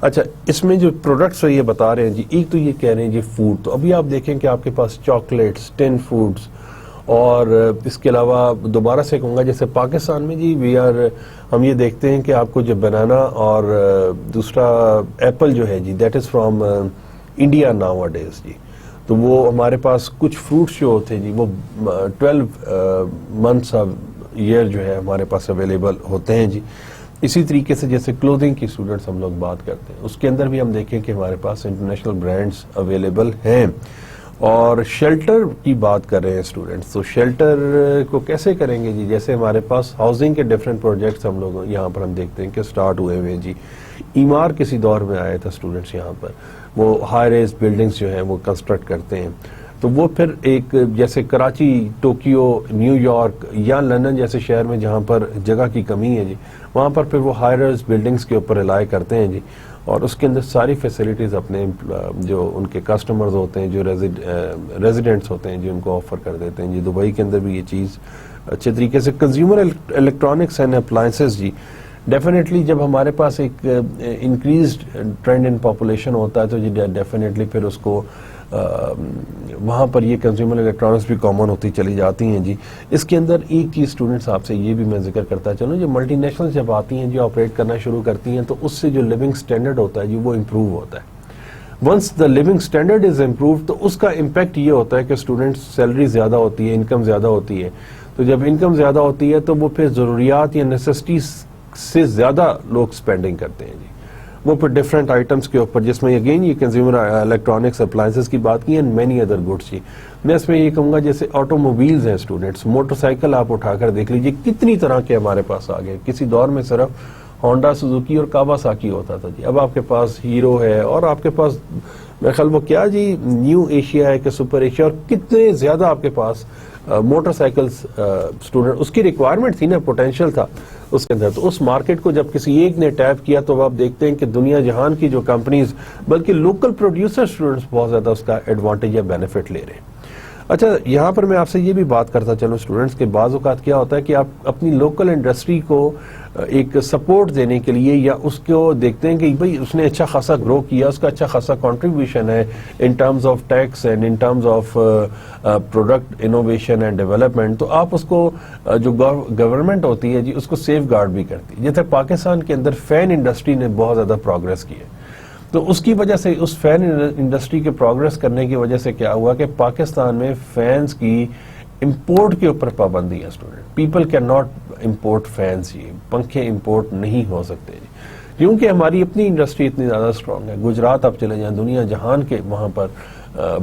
اچھا, اس میں جو پروڈکٹس یہ بتا رہے ہیں جی, ایک تو یہ کہہ رہے ہیں جی فوڈ, تو ابھی آپ دیکھیں کہ آپ کے پاس چاکلیٹس, ٹن فوڈس, اور اس کے علاوہ دوبارہ سے کہوں گا جیسے پاکستان میں جی ہم یہ دیکھتے ہیں کہ آپ کو جو بنانا اور دوسرا ایپل جو ہے جی that is from India nowadays جی. تو وہ ہمارے پاس کچھ فروٹس جو ہوتے ہیں جی وہ 12 months آف ایئر جو ہے ہمارے پاس اویلیبل ہوتے ہیں جی. اسی طریقے سے جیسے کلوتھنگ کی اسٹوڈنٹس ہم لوگ بات کرتے ہیں, اس کے اندر بھی ہم دیکھیں کہ ہمارے پاس انٹرنیشنل برانڈس اویلیبل ہیں. اور شیلٹر کی بات کر رہے ہیں اسٹوڈنٹس, تو شیلٹر کو کیسے کریں گے جی, جیسے ہمارے پاس ہاؤسنگ کے ڈفرینٹ پروجیکٹس ہم لوگ یہاں پر ہم دیکھتے ہیں کہ سٹارٹ ہوئے ہوئے ہیں جی. ایمار کسی دور میں آیا تھا اسٹوڈنٹس, یہاں پر وہ ہائی ریز بلڈنگس جو ہیں وہ کنسٹرکٹ کرتے ہیں. تو وہ پھر ایک جیسے کراچی, ٹوکیو, نیو یارک یا لندن جیسے شہر میں جہاں پر جگہ کی کمی ہے جی, وہاں پر پھر وہ ہائی ریز بلڈنگس کے اوپر ریلائی کرتے ہیں جی, اور اس کے اندر ساری فیسلٹیز اپنے جو ان کے کسٹمرز ہوتے ہیں, جو ریزیڈنٹس ہوتے ہیں جی, ان کو آفر کر دیتے ہیں جی. دبئی کے اندر بھی یہ چیز اچھے طریقے سے. کنزیومر الیکٹرانکس اینڈ اپلائنسز جی, ڈیفینیٹلی جب ہمارے پاس ایک انکریزڈ ٹرینڈ ان پاپولیشن ہوتا ہے تو جی ڈیفینیٹلی پھر اس کو وہاں پر یہ کنزیومر الیکٹرانکس بھی کامن ہوتی چلی جاتی ہیں جی. اس کے اندر ایک چیز اسٹوڈنٹس آپ سے یہ بھی میں ذکر کرتا چلوں, جو ملٹی نیشنل جب آتی ہیں جو آپریٹ کرنا شروع کرتی ہیں تو اس سے جو لیونگ سٹینڈرڈ ہوتا ہے جی وہ امپروو ہوتا ہے. Once the living standard is improve تو اس کا امپیکٹ یہ ہوتا ہے کہ اسٹوڈنٹس سیلری زیادہ ہوتی ہے, انکم زیادہ ہوتی ہے. تو جب انکم زیادہ ہوتی ہے تو وہ پھر ضروریات یا نیسیسٹیز سے زیادہ لوگ اسپینڈنگ کرتے ہیں جی, وہ پھر ڈفرینٹ آئٹمس کے اوپر, جس میں اگین یہ کنزیومر الیکٹرانکس اپلائنسز کی بات کی اینڈ مینی ادر گڈس جی. میں اس میں یہ کہوں گا جیسے آٹو موبیلز ہیں اسٹوڈنٹس, موٹر سائیکل آپ اٹھا کر دیکھ لیجیے کتنی طرح کے ہمارے پاس آ گئے. کسی دور میں صرف ہونڈا, سوزوکی اور کاواساکی ہوتا تھا جی, اب آپ کے پاس ہیرو ہے, اور آپ کے پاس میرے خیال وہ کیا جی نیو ایشیا ہے کہ سپر ایشیا, اور کتنے زیادہ آپ کے پاس موٹر سائیکلز اسٹوڈنٹ. اس کی ریکوائرمنٹ تھی نا, پوٹینشیل تھا اس کے اندر. تو اس مارکیٹ کو جب کسی ایک نے ٹیپ کیا تو آپ دیکھتے ہیں کہ دنیا جہان کی جو کمپنیز بلکہ لوکل پروڈیوسر اسٹوڈنٹس بہت زیادہ اس کا ایڈوانٹیج یا بینیفٹ لے رہے ہیں. اچھا, یہاں پر میں آپ سے یہ بھی بات کرتا چلوں اسٹوڈنٹس کے بعض اوقات کیا ہوتا ہے کہ آپ اپنی لوکل انڈسٹری کو ایک سپورٹ دینے کے لیے یا اس کو دیکھتے ہیں کہ بھئی اس نے اچھا خاصا گرو کیا, اس کا اچھا خاصا کنٹریبیوشن ہے in terms of tax and in terms of product innovation and development, تو آپ اس کو جو گورنمنٹ ہوتی ہے جی اس کو سیف گارڈ بھی کرتی ہے. جیسے پاکستان کے اندر فین انڈسٹری نے بہت زیادہ پروگرس کی ہے. تو اس کی وجہ سے اس فین انڈسٹری کے پروگریس کرنے کی وجہ سے کیا ہوا کہ پاکستان میں فینس کی امپورٹ کے اوپر پابندی ہے student. People can not import fans, جی پنکھے امپورٹ نہیں ہو سکتے جی, کیونکہ ہماری اپنی انڈسٹری اتنی زیادہ اسٹرانگ ہے. گجرات آپ چلے جائیں, دنیا جہان کے وہاں پر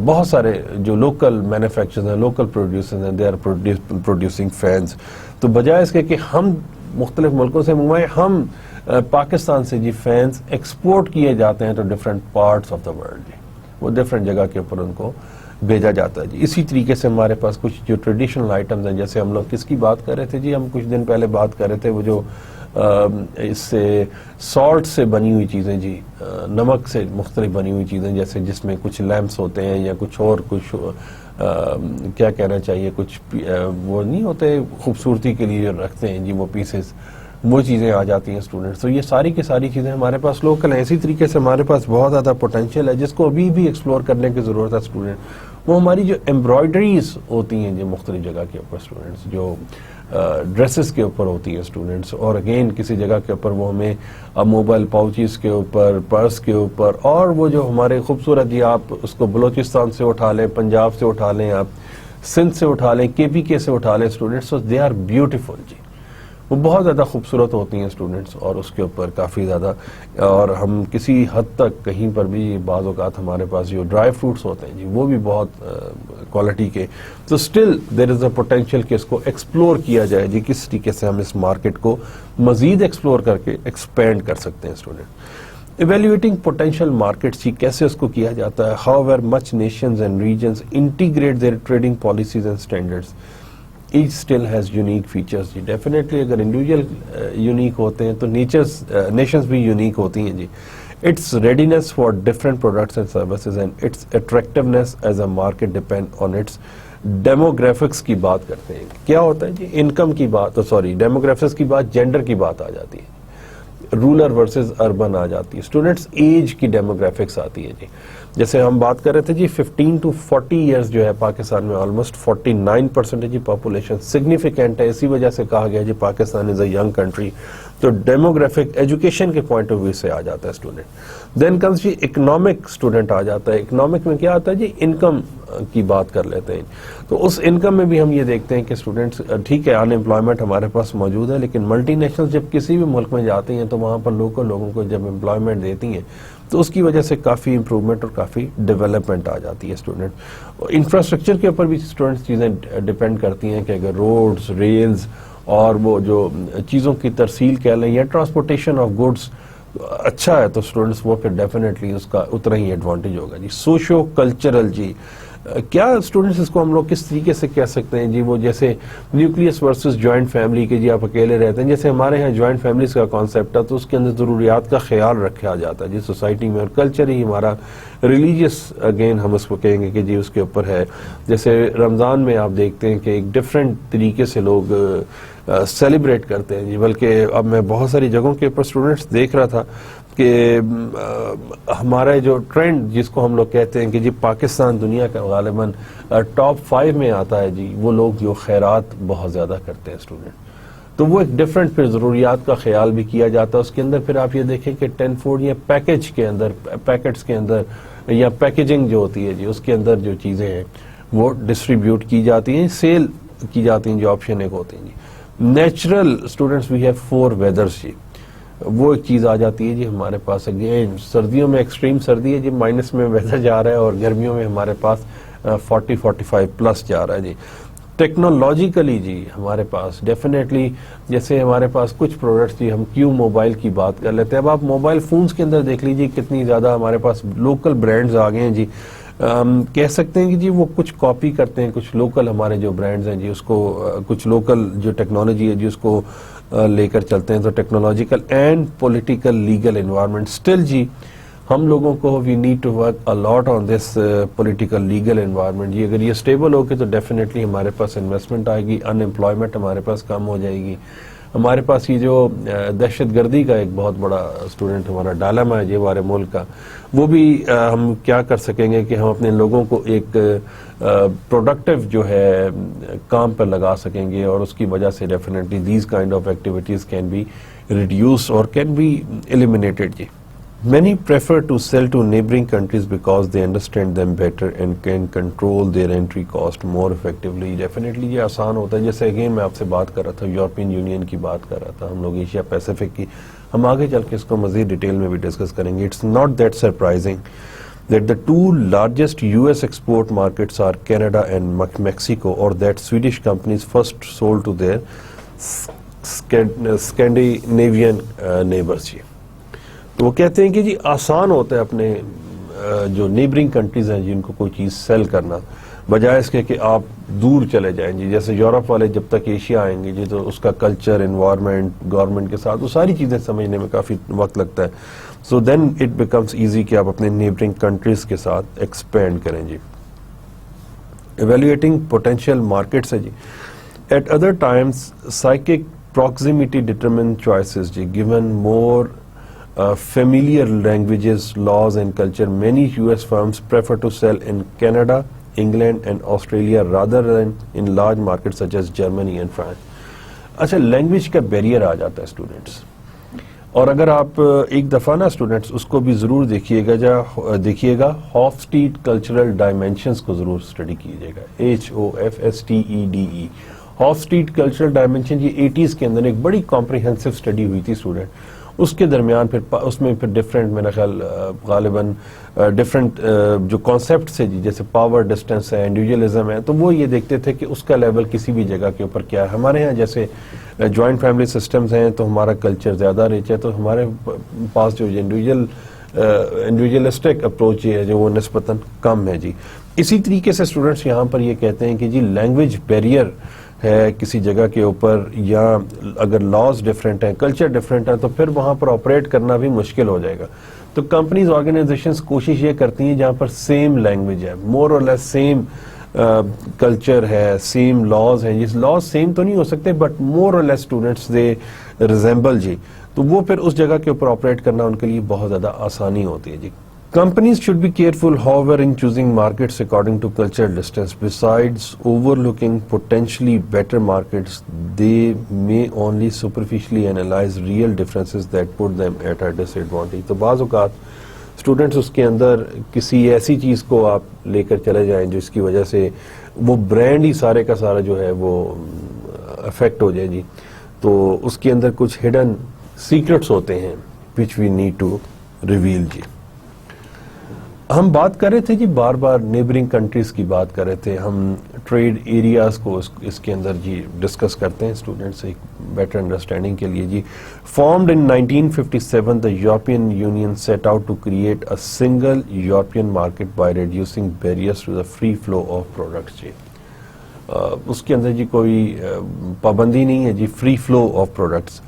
بہت سارے جو لوکل مینوفیکچرز ہیں, لوکل پروڈیوسرز ہیں, دے آر پروڈیوسنگ فینس. تو بجائے اس کے کہ ہم مختلف ملکوں سے منگوائیں, ہم پاکستان سے جی فینس ایکسپورٹ کیے جاتے ہیں to different parts of the world جی, وہ ڈفرینٹ جگہ کے اوپر ان کو بھیجا جاتا ہے جی. اسی طریقے سے ہمارے پاس کچھ جو ٹریڈیشنل آئٹمز ہیں, جیسے ہم لوگ کس کی بات کر رہے تھے جی, ہم کچھ دن پہلے بات کر رہے تھے وہ جو اس سے سالٹ سے بنی ہوئی چیزیں جی, نمک سے مختلف بنی ہوئی چیزیں, جیسے جس میں کچھ لیمپس ہوتے ہیں یا کچھ اور کچھ کیا کہنا چاہیے, کچھ وہ نہیں ہوتے خوبصورتی کے لیے رکھتے ہیں جی وہ پیسز, وہ چیزیں آ جاتی ہیں اسٹوڈنٹس. تو یہ ساری کی ساری چیزیں ہمارے پاس لوکل ہیں. اسی طریقے سے ہمارے پاس بہت زیادہ پوٹینشیل ہے جس کو ابھی بھی ایکسپلور کرنے کی ضرورت ہے اسٹوڈنٹ. وہ ہماری جو ایمبرائڈریز ہوتی ہیں جو مختلف جگہ کے اوپر اسٹوڈنٹس, جو ڈریسز کے اوپر ہوتی ہیں اسٹوڈنٹس, اور اگین کسی جگہ کے اوپر وہ ہمیں موبائل پاؤچز کے اوپر, پرس کے اوپر, اور وہ جو ہمارے خوبصورت جی, آپ اس کو بلوچستان سے اٹھا لیں, پنجاب سے اٹھا لیں, آپ سندھ سے اٹھا لیں, KPK سے اٹھا لیں اسٹوڈنٹس, دے آر بیوٹیفل جی, وہ بہت زیادہ خوبصورت ہوتی ہیں اسٹوڈنٹس. اور اس کے اوپر کافی زیادہ, اور ہم کسی حد تک کہیں پر بھی بعض اوقات ہمارے پاس جو ڈرائی فروٹس ہوتے ہیں جی وہ بھی بہت کوالٹی کے. تو still there is a potential کہ اس کو ایکسپلور کیا جائے جی, کس طریقے سے ہم اس مارکیٹ کو مزید ایکسپلور کر کے ایکسپینڈ کر سکتے ہیں اسٹوڈنٹ. ایویلویٹنگ پوٹینشیل مارکیٹس جی, کیسے اس کو کیا جاتا ہے. However much nations and regions integrate their trading policies and standards, each still has unique features جی. ڈیفینیٹلی اگر انڈیویجول یونیک ہوتے ہیں تو نیشنز بھی یونیک ہوتی ہیں جی. Its readiness for different products and services and its attractiveness as a market depend on its demographics. کی بات کرتے ہیں, کیا ہوتا ہے جی, انکم کی بات, سوری ڈیموگرافکس کی بات, جینڈر کی بات آ جاتی ہے, رورل ورسز اربن آ جاتی ہے اسٹوڈنٹس, ایج کی ڈیموگرافکس آتی ہے جی. جیسے ہم بات کر رہے تھے جی 15 to 40 ایئرز جو ہے پاکستان میں آلموسٹ 49% جی پاپولیشن سگنیفیکینٹ ہے. اسی وجہ سے کہا گیا جی پاکستان از اے ینگ کنٹری. تو ڈیموگرافک ایجوکیشن کے پوائنٹ آف ویو سے آ جاتا ہے اسٹوڈنٹ. دین کمز جی اکنامک اسٹوڈنٹ آ جاتا ہے. اکنامک میں کیا آتا ہے جی, انکم کی بات کر لیتے ہیں. تو اس انکم میں بھی ہم یہ دیکھتے ہیں کہ اسٹوڈنٹس, ٹھیک ہے ان امپلائمنٹ ہمارے پاس موجود ہے, لیکن ملٹی نیشنل جب کسی بھی ملک میں جاتے ہیں تو وہاں پر لوکل لوگوں کو جب امپلائمنٹ دیتی ہیں تو اس کی وجہ سے کافی امپروومنٹ اور کافی ڈیولپمنٹ آ جاتی ہے اسٹوڈنٹ. انفراسٹرکچر کے اوپر بھی اسٹوڈنٹس چیزیں ڈیپینڈ کرتی ہیں کہ اگر روڈز, ریلز اور وہ جو چیزوں کی ترسیل کہہ لیں یا ٹرانسپورٹیشن آف گڈس اچھا ہے تو اسٹوڈنٹس وہ پھر ڈیفینیٹلی اس کا اتنا ہی ایڈوانٹیج ہوگا جی. سوشو کلچرل جی, کیا اسٹوڈنٹس اس کو ہم لوگ کس طریقے سے کہہ سکتے ہیں جی, وہ جیسے نیوکلیس ورسز جوائنٹ فیملی کے جی, آپ اکیلے رہتے ہیں, جیسے ہمارے ہاں جوائنٹ فیملیز کا کانسیپٹ ہے تو اس کے اندر ضروریات کا خیال رکھا جاتا ہے جی سوسائٹی میں, اور کلچر ہی ہمارا ریلیجیس اگین ہم اس کو کہیں گے کہ جی اس کے اوپر ہے. جیسے رمضان میں آپ دیکھتے ہیں کہ ایک ڈفرینٹ طریقے سے لوگ سیلیبریٹ کرتے ہیں جی, بلکہ اب میں بہت ساری جگہوں کے اوپر اسٹوڈنٹس دیکھ رہا تھا کہ ہمارا جو ٹرینڈ جس کو ہم لوگ کہتے ہیں کہ جی پاکستان دنیا کا غالباً ٹاپ 5 میں آتا ہے جی, وہ لوگ جو خیرات بہت زیادہ کرتے ہیں اسٹوڈنٹ. تو وہ ایک ڈفرینٹ پھر ضروریات کا خیال بھی کیا جاتا ہے اس کے اندر. پھر آپ یہ دیکھیں کہ 10 فوڈ یا پیکج کے اندر, پیکٹس کے اندر یا پیکیجنگ جو ہوتی ہے جی اس کے اندر جو چیزیں ہیں وہ ڈسٹریبیوٹ کی جاتی ہیں, سیل کی جاتی ہیں, جو آپشن ایک ہوتی ہیں جی. Natural students we have 4 weathers جی, وہ ایک چیز آ جاتی ہے جی ہمارے پاس. اگین سردیوں میں ایکسٹریم سردی ہے جی, مائنس میں ویدر جا رہا ہے, اور گرمیوں میں ہمارے پاس 40-45 پلس جا رہا ہے جی. ٹیکنالوجیکلی جی ہمارے پاس ڈیفینیٹلی, جیسے ہمارے پاس کچھ پروڈکٹس جی, ہم کیوں موبائل کی بات کر لیتے ہیں. اب آپ موبائل فونز کے اندر دیکھ لیجیے کتنی زیادہ ہمارے پاس لوکل برانڈز آ گئے ہیں جی. کہہ سکتے ہیں کہ جی وہ کچھ کاپی کرتے ہیں, کچھ لوکل ہمارے جو برانڈز ہیں جی اس کو, کچھ لوکل جو ٹیکنالوجی ہے جی اس کو لے کر چلتے ہیں. تو technological and political legal environment still جی ہم لوگوں کو we need to work a lot on this political legal environment جی. اگر یہ اسٹیبل ہوگی تو ڈیفینیٹلی ہمارے پاس انویسٹمنٹ آئے گی, ان امپلائمنٹ ہمارے پاس کم ہو جائے گی. ہمارے پاس یہ جو دہشت گردی کا ایک بہت بڑا اسٹوڈنٹ ہمارا ڈائلاما ہے جی ہمارے ملک کا, وہ بھی ہم کیا کر سکیں گے کہ ہم اپنے لوگوں کو ایک پروڈکٹیو جو ہے کام پر لگا سکیں گے, اور اس کی وجہ سے definitely these kind of activities can be reduce اور کین بی ایلیمینیٹڈ جی. Many prefer to sell to neighboring countries because they understand them better and can control their entry cost more effectively. Definitely یہ آسان ہوتا ہے. جیسے again میں آپ سے بات کر رہا تھا یورپین یونین کی بات کر رہا تھا, ہم لوگ ایشیا پیسیفک کی, ہم آگے چل کے اس کو مزید ڈیٹیل میں بھی ڈسکس کریں گے. It's not that surprising that the two largest US export markets are Canada and Mexico, or that Swedish companies first sold to their Scandinavian neighbors. تو وہ کہتے ہیں کہ جی آسان ہوتا ہے اپنے جو نیبرنگ کنٹریز ہیں جن کو کوئی چیز سیل کرنا, بجائے اس کے کہ آپ دور چلے جائیں جی. جیسے یورپ والے جب تک ایشیا آئیں گے جی تو اس کا کلچر, انوائرمنٹ, گورنمنٹ کے ساتھ وہ ساری چیزیں سمجھنے میں کافی وقت لگتا ہے. سو دین اٹ بیکمس ایزی کہ آپ اپنے نیبرنگ کنٹریز کے ساتھ ایکسپینڈ کریں جی. ایویلویٹنگ پوٹینشیل مارکیٹس ہے جی. At other times psychic proximity determine choices جی. Given more familiar languages, laws and culture, many US firms prefer to sell in Canada, England and Australia rather than in large markets such as Germany and France. اچھا, language کا barrier آ جاتا ہے students, اور اگر آپ ایک دفعہ نا اسٹوڈینٹس اس کو بھی ضرور دیکھیے گا ہافسٹیڈ کلچرل ڈائمینشنز کو ضرور اسٹڈی کیجیے گا. HOFSTEDE ہافسٹیڈ کلچرل ڈائمینشن یہ 80s کے اندر ایک بڑی کمپریہنسو اسٹڈی ہوئی تھی اسٹوڈینٹ. اس کے درمیان پھر اس میں پھر ڈفرینٹ میرا خیال غالباً ڈفرینٹ جو کانسیپٹس ہے جی, جیسے پاور ڈسٹینس ہے, انڈیویجولزم ہے, تو وہ یہ دیکھتے تھے کہ اس کا لیول کسی بھی جگہ کے اوپر کیا ہے. ہمارے ہاں جیسے جوائنٹ فیملی سسٹمز ہیں تو ہمارا کلچر زیادہ ریچ ہے, تو ہمارے پاس جو انڈیویجولسٹک اپروچ ہے جو وہ نسبتاً کم ہے جی. اسی طریقے سے اسٹوڈنٹس یہاں پر یہ کہتے ہیں کہ جی لینگویج بیریئر ہے کسی جگہ کے اوپر, یا اگر لاز ڈفرینٹ ہیں, کلچر ڈفرینٹ ہے, تو پھر وہاں پر آپریٹ کرنا بھی مشکل ہو جائے گا. تو کمپنیز آرگنائزیشنز کوشش یہ کرتی ہیں جہاں پر سیم لینگویج ہے, مور اور لیس سیم کلچر ہے, سیم لاز ہیں. یہ لاز سیم تو نہیں ہو سکتے بٹ مور اور لیس اسٹوڈنٹس دے ریزمبل جی, تو وہ پھر اس جگہ کے اوپر آپریٹ کرنا ان کے لیے بہت زیادہ آسانی ہوتی ہے جی. Companies should be careful, however, in choosing markets according to cultural distance. Besides overlooking potentially better markets, they may only superficially analyze real differences that put them at a disadvantage. تو بعض اوقات اسٹوڈینٹس اس کے اندر کسی ایسی چیز کو آپ لے کر چلے جائیں جس کی وجہ سے وہ برانڈ ہی سارے کا سارا جو ہے وہ افیکٹ ہو جائے جی. تو اس کے اندر کچھ ہڈن سیکرٹس ہوتے ہیں which we need to reveal جی. ہم بات کر رہے تھے جی بار بار نیبرنگ کنٹریز کی بات کر رہے تھے, ہم ٹریڈ ایریاز کو اس کے اندر جی ڈسکس کرتے ہیں اسٹوڈنٹس ایک بیٹر انڈرسٹینڈنگ کے لیے جی. Formed in 1957 the European Union set out to create a single European market by reducing barriers to the free flow of products جی. اس کے اندر جی کوئی پابندی نہیں ہے جی, free flow of products,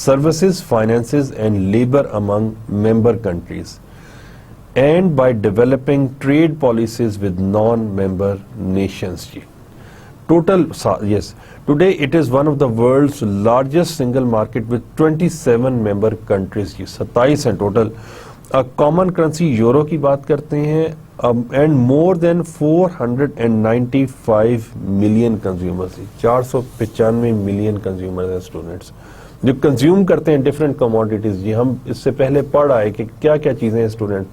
services, finances and labour among member countries, and by developing trade policies with non-member nations ji. Today it is one of the world's largest single market with 27 member countries ji, 27 ہیں total. common currency euro کی بات کرتے ہیں, and more than 495 million consumers ji, 495 million consumers ہیں students جو consume کرتے ہیں different commodities جی. ہم اس سے پہلے پڑھ آئے کہ کیا کیا چیزیں ہیں اسٹوڈنٹ.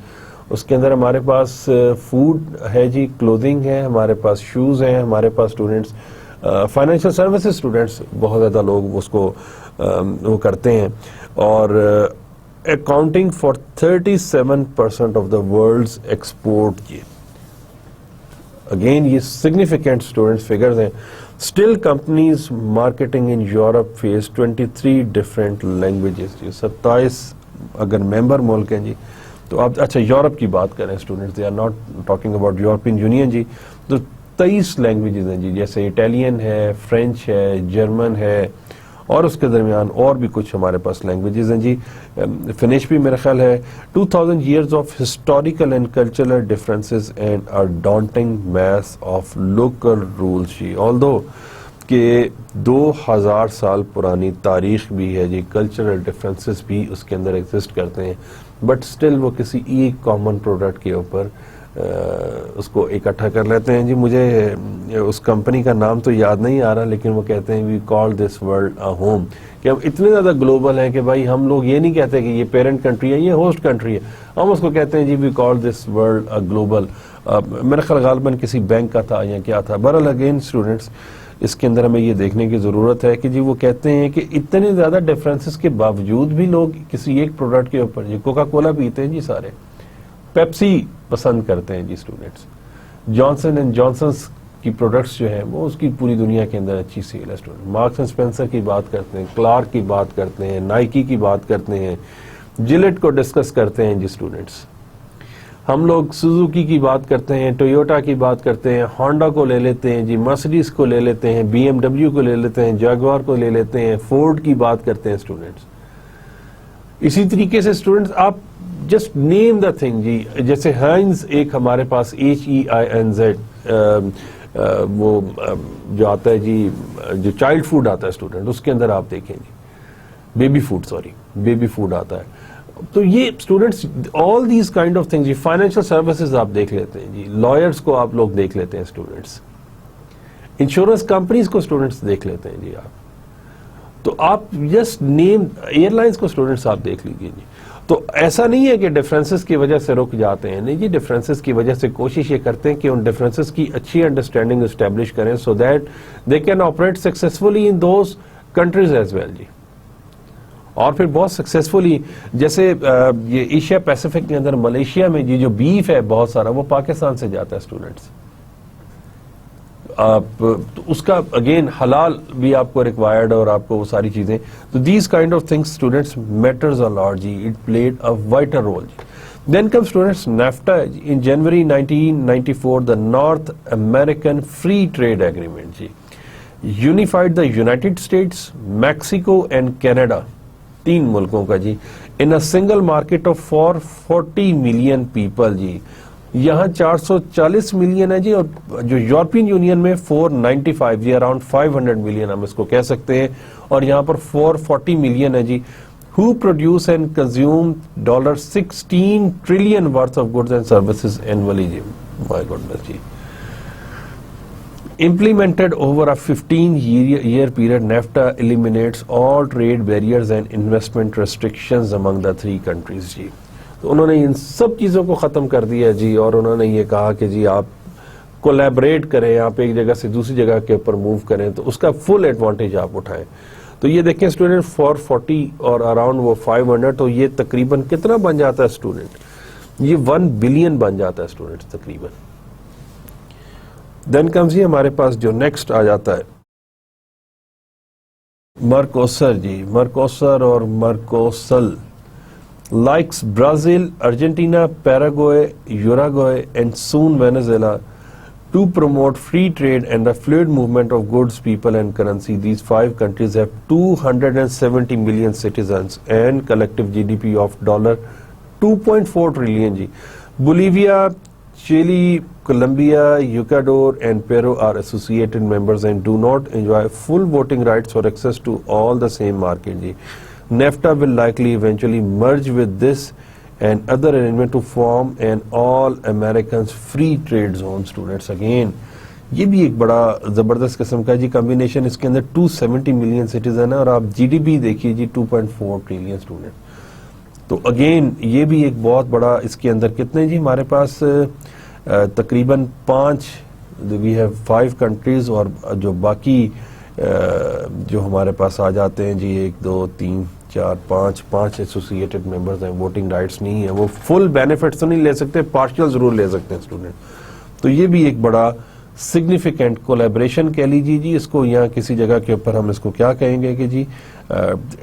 اس کے اندر ہمارے پاس فوڈ ہے جی, کلوتھنگ ہے, ہمارے پاس شوز ہیں, ہمارے پاس اسٹوڈنٹس فائنینشیل سروسز اسٹوڈنٹس بہت زیادہ لوگ اس کو وہ کرتے ہیں, اور accounting for 37% of the world's export جی. اگین یہ سگنیفیکینٹ اسٹوڈنٹس فگرز ہیں. Still companies marketing in Europe face 23 different languages جی. 27 اگر ممبر ملک ہیں جی, تو آپ اچھا یورپ کی بات کریں students, they are not talking about European Union جی, تو 23 لینگویجز ہیں جی, جیسے اٹیلین ہے, فرینچ ہے, جرمن ہے, اور اس کے درمیان اور بھی کچھ ہمارے پاس لینگویجز ہیں جی. فنش بھی میرا خیال ہے. 2000 years of historical and cultural differences and a daunting mass of local rules G. although کہ 2000 سال پرانی تاریخ بھی ہے جی, کلچرل ڈفرینسز بھی اس کے اندر ایگزسٹ کرتے ہیں, بٹ اسٹل وہ کسی ایک کامن پروڈکٹ کے اوپر اس کو اکٹھا کر لیتے ہیں جی. مجھے اس کمپنی کا نام تو یاد نہیں آ رہا, لیکن وہ کہتے ہیں وی کال دس ورلڈ اے ہوم, کہ ہم اتنے زیادہ گلوبل ہیں کہ بھائی ہم لوگ یہ نہیں کہتے کہ یہ پیرنٹ کنٹری ہے, یہ ہوسٹ کنٹری ہے, ہم اس کو کہتے ہیں جی وی کال دس ورلڈ اے گلوبل. میرا خیال غالباً کسی بینک کا تھا یا کیا تھا. بہرحال اگین اسٹوڈنٹس اس کے اندر ہمیں یہ دیکھنے کی ضرورت ہے کہ جی وہ کہتے ہیں کہ اتنے زیادہ ڈفرینسز کے باوجود بھی لوگ کسی ایک پروڈکٹ کے اوپر, یہ کوکا کولا پیتے ہیں جی سارے, پیپسی پسند کرتے ہیں جی اسٹوڈنٹس, جانسن اینڈ جانسنس کی پروڈکٹس جو ہیں وہ اس کی پوری دنیا کے اندر اچھی سیل ہے اسٹوڈنٹ. مارکس اینڈ اسپینسر کی بات کرتے ہیں, کلارک کی بات کرتے ہیں, نائکی کی بات کرتے ہیں, جلیٹ کو ڈسکس کرتے ہیں جی اسٹوڈنٹس. ہم لوگ سوزوکی کی بات کرتے ہیں, ٹویوٹا کی بات کرتے ہیں, ہونڈا کو لے لیتے ہیں جی, مرسیڈیز کو لے لیتے ہیں, بی ایم ڈبلیو کو لے لیتے ہیں, جاگوار کو لے لیتے ہیں, فورڈ کی بات کرتے ہیں اسٹوڈنٹس. اسی طریقے سے اسٹوڈنٹس آپ جسٹ نیم دا تھنگ جی, جیسے ہائنز ایک ہمارے پاس HEINZ وہ جو آتا ہے جی, جو چائلڈ فوڈ آتا ہے اسٹوڈنٹ, اس کے اندر آپ دیکھیں جی, بیبی فوڈ آتا ہے. تو یہ students all these kind of things جی, فائنینشیل سروسز آپ دیکھ لیتے ہیں جی, لائرس کو آپ لوگ دیکھ لیتے ہیں اسٹوڈنٹس, انشورنس کمپنیز کو اسٹوڈنٹس دیکھ لیتے ہیں جی آپ. تو آپ جسٹ نیم ایئر لائنس کو اسٹوڈنٹس آپ دیکھ لیجیے جی. تو ایسا نہیں ہے کہ ڈفرینسز کی وجہ سے رک جاتے ہیں, نہیں جی, ڈفرینسز کی وجہ سے کوشش یہ کرتے ہیں کہ ان ڈفرینسز کی اچھی انڈرسٹینڈنگ اسٹیبلش کریں, so that they can operate successfully in those countries as well جی. اور پھر بہت سکسیسفلی, جیسے یہ ایشیا پیسیفک کے اندر ملیشیا میں جی جو بیف ہے بہت سارا وہ پاکستان سے جاتا ہے اسٹوڈنٹس. اس کا اگین حلال بھی آپ کو ریکوائرڈ اور آپ کو وہ ساری چیزیں. تو these kind of things students matters a lot جی, it played a vital role جی. Then come students NAFTA in January 1994, the North American Free Trade Agreement جی, unified the United States, Mexico and Canada, 3 ملکوں کا جی, in a single market of 440 million people جی. یہاں 440 million ہے جی, اور جو یورپین یونین میں 495 جی, اراؤنڈ 500 ملین ہم اس کو کہہ سکتے ہیں, اور یہاں پر 440 ملین ہے جی, who produce and consume $16 trillion worth of goods and services annually G. My goodness G. Implemented over a 15-year period, NAFTA eliminates all trade barriers and investment restrictions among the 3 countries جی. تو انہوں نے ان سب چیزوں کو ختم کر دیا جی, اور انہوں نے یہ کہا کہ جی آپ کولیبریٹ کریں, آپ ایک جگہ سے دوسری جگہ کے اوپر موو کریں, تو اس کا فل ایڈوانٹیج آپ اٹھائیں. تو یہ دیکھیں اسٹوڈنٹ 440 اور اراؤنڈ وہ 500, تو یہ تقریباً کتنا بن جاتا ہے اسٹوڈنٹ, یہ 1 بلین بن جاتا ہے اسٹوڈنٹ تقریباً. دین کمز جی ہمارے پاس جو نیکسٹ آ جاتا ہے مرکوسر جی, مرکوسر اور مرکوسل likes Brazil, Argentina, Paraguay, Uruguay and soon Venezuela to promote free trade and the fluid movement of goods, people and currency. These 5 countries have 270 million citizens and collective GDP of $2.4 trillion G. Bolivia, Chile, Colombia, Ecuador and Peru are associated members and do not enjoy full voting rights or access to all the same market G. NAFTA will likely eventually merge with this and other arrangement to form an all Americans free trade zone. Students again یہ بھی ایک بڑا زبردست قسم کا جی combination, اس کے اندر 270 million citizen ہے, اور آپ جی ڈی پی دیکھیے جی 2.4 ٹریلین اسٹوڈنٹ. تو اگین یہ بھی ایک بہت بڑا, اس کے اندر کتنے جی ہمارے پاس تقریباً 5 وی ہیو 5 کنٹریز, اور جو باقی جو ہمارے پاس آ جاتے ہیں جی 1 2 3 4 5 ایسوسیٹڈ ممبرز ہیں, ووٹنگ رائٹس نہیں ہے, وہ فل بینیفٹس تو نہیں لے سکتے, پارشل ضرور لے سکتے ہیں اسٹوڈنٹ. تو یہ بھی ایک بڑا سگنیفیکینٹ کولیبریشن کہہ لیجیے جی اس کو, یہاں کسی جگہ کے اوپر ہم اس کو کیا کہیں گے کہ جی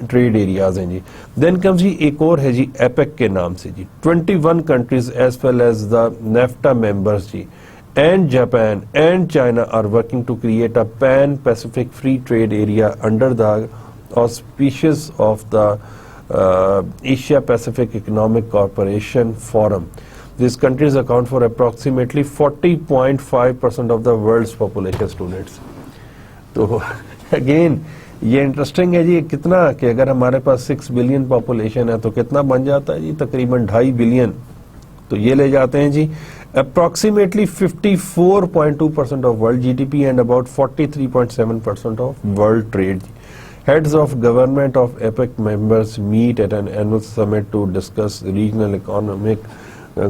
ٹریڈ ایریاز ہیں جی. دین کم جی ایک اور ہے جی ایپیک کے نام سے جی, 21 countries as well as the NAFTA members جی and Japan and China are working to create a pan-Pacific free trade area under the auspices of the Asia-Pacific Economic Cooperation Forum. These countries account for approximately 40.5% of the world's population students. تو again یہ interesting ہے جی, کتنا کہ اگر ہمارے پاس 6 billion population ہے تو کتنا بن جاتا ہے جی, تقریباً 2.5 بلین تو یہ لے جاتے ہیں جی approximately 54.2% of world GDP and about 43.7% of world trade. Heads of government of APEC members meet at an annual summit to discuss regional economic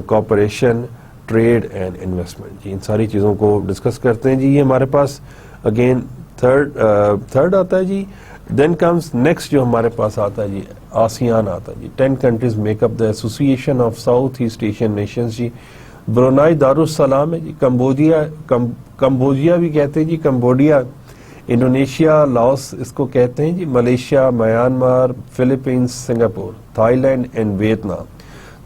cooperation, trade and investment. جی ان ساری چیزوں کو ڈسکس کرتے ہیں جی. یہ ہمارے پاس اگین تھرڈ آتا ہے جی. Then comes next جو ہمارے پاس آتا ہے جی آسیان آتا ہے جی. 10 countries make up the Association of South East Asian Nations جی. برونائی دارالسلام ہے جی. کمبوڈیا بھی کہتے ہیں جی, کمبوڈیا. انڈونیشیا, لاؤس اس کو کہتے ہیں جی. Malaysia, Myanmar, Philippines, Singapore, Thailand and Vietnam.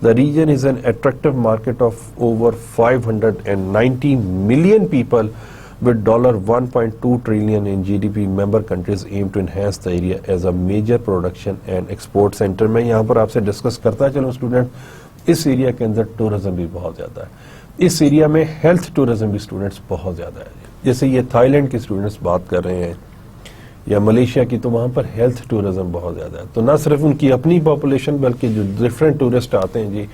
The region is an attractive market of over 590 million people with $1.2 trillion in GDP. Member countries aim to enhance the area as a major production and export center. میں یہاں پر آپ سے discuss کرتا چلوں student, اس area کے اندر tourism بھی بہت زیادہ ہے. اس ایریا میں ہیلتھ ٹورزم بھی اسٹوڈنٹس بہت زیادہ ہے. جیسے یہ تھائی لینڈ کے اسٹوڈنٹس بات کر رہے ہیں یا ملیشیا کی, تو وہاں پر ہیلتھ ٹورزم بہت زیادہ ہے. تو نہ صرف ان کی اپنی پاپولیشن بلکہ جو ڈفرینٹ ٹورسٹ آتے ہیں جی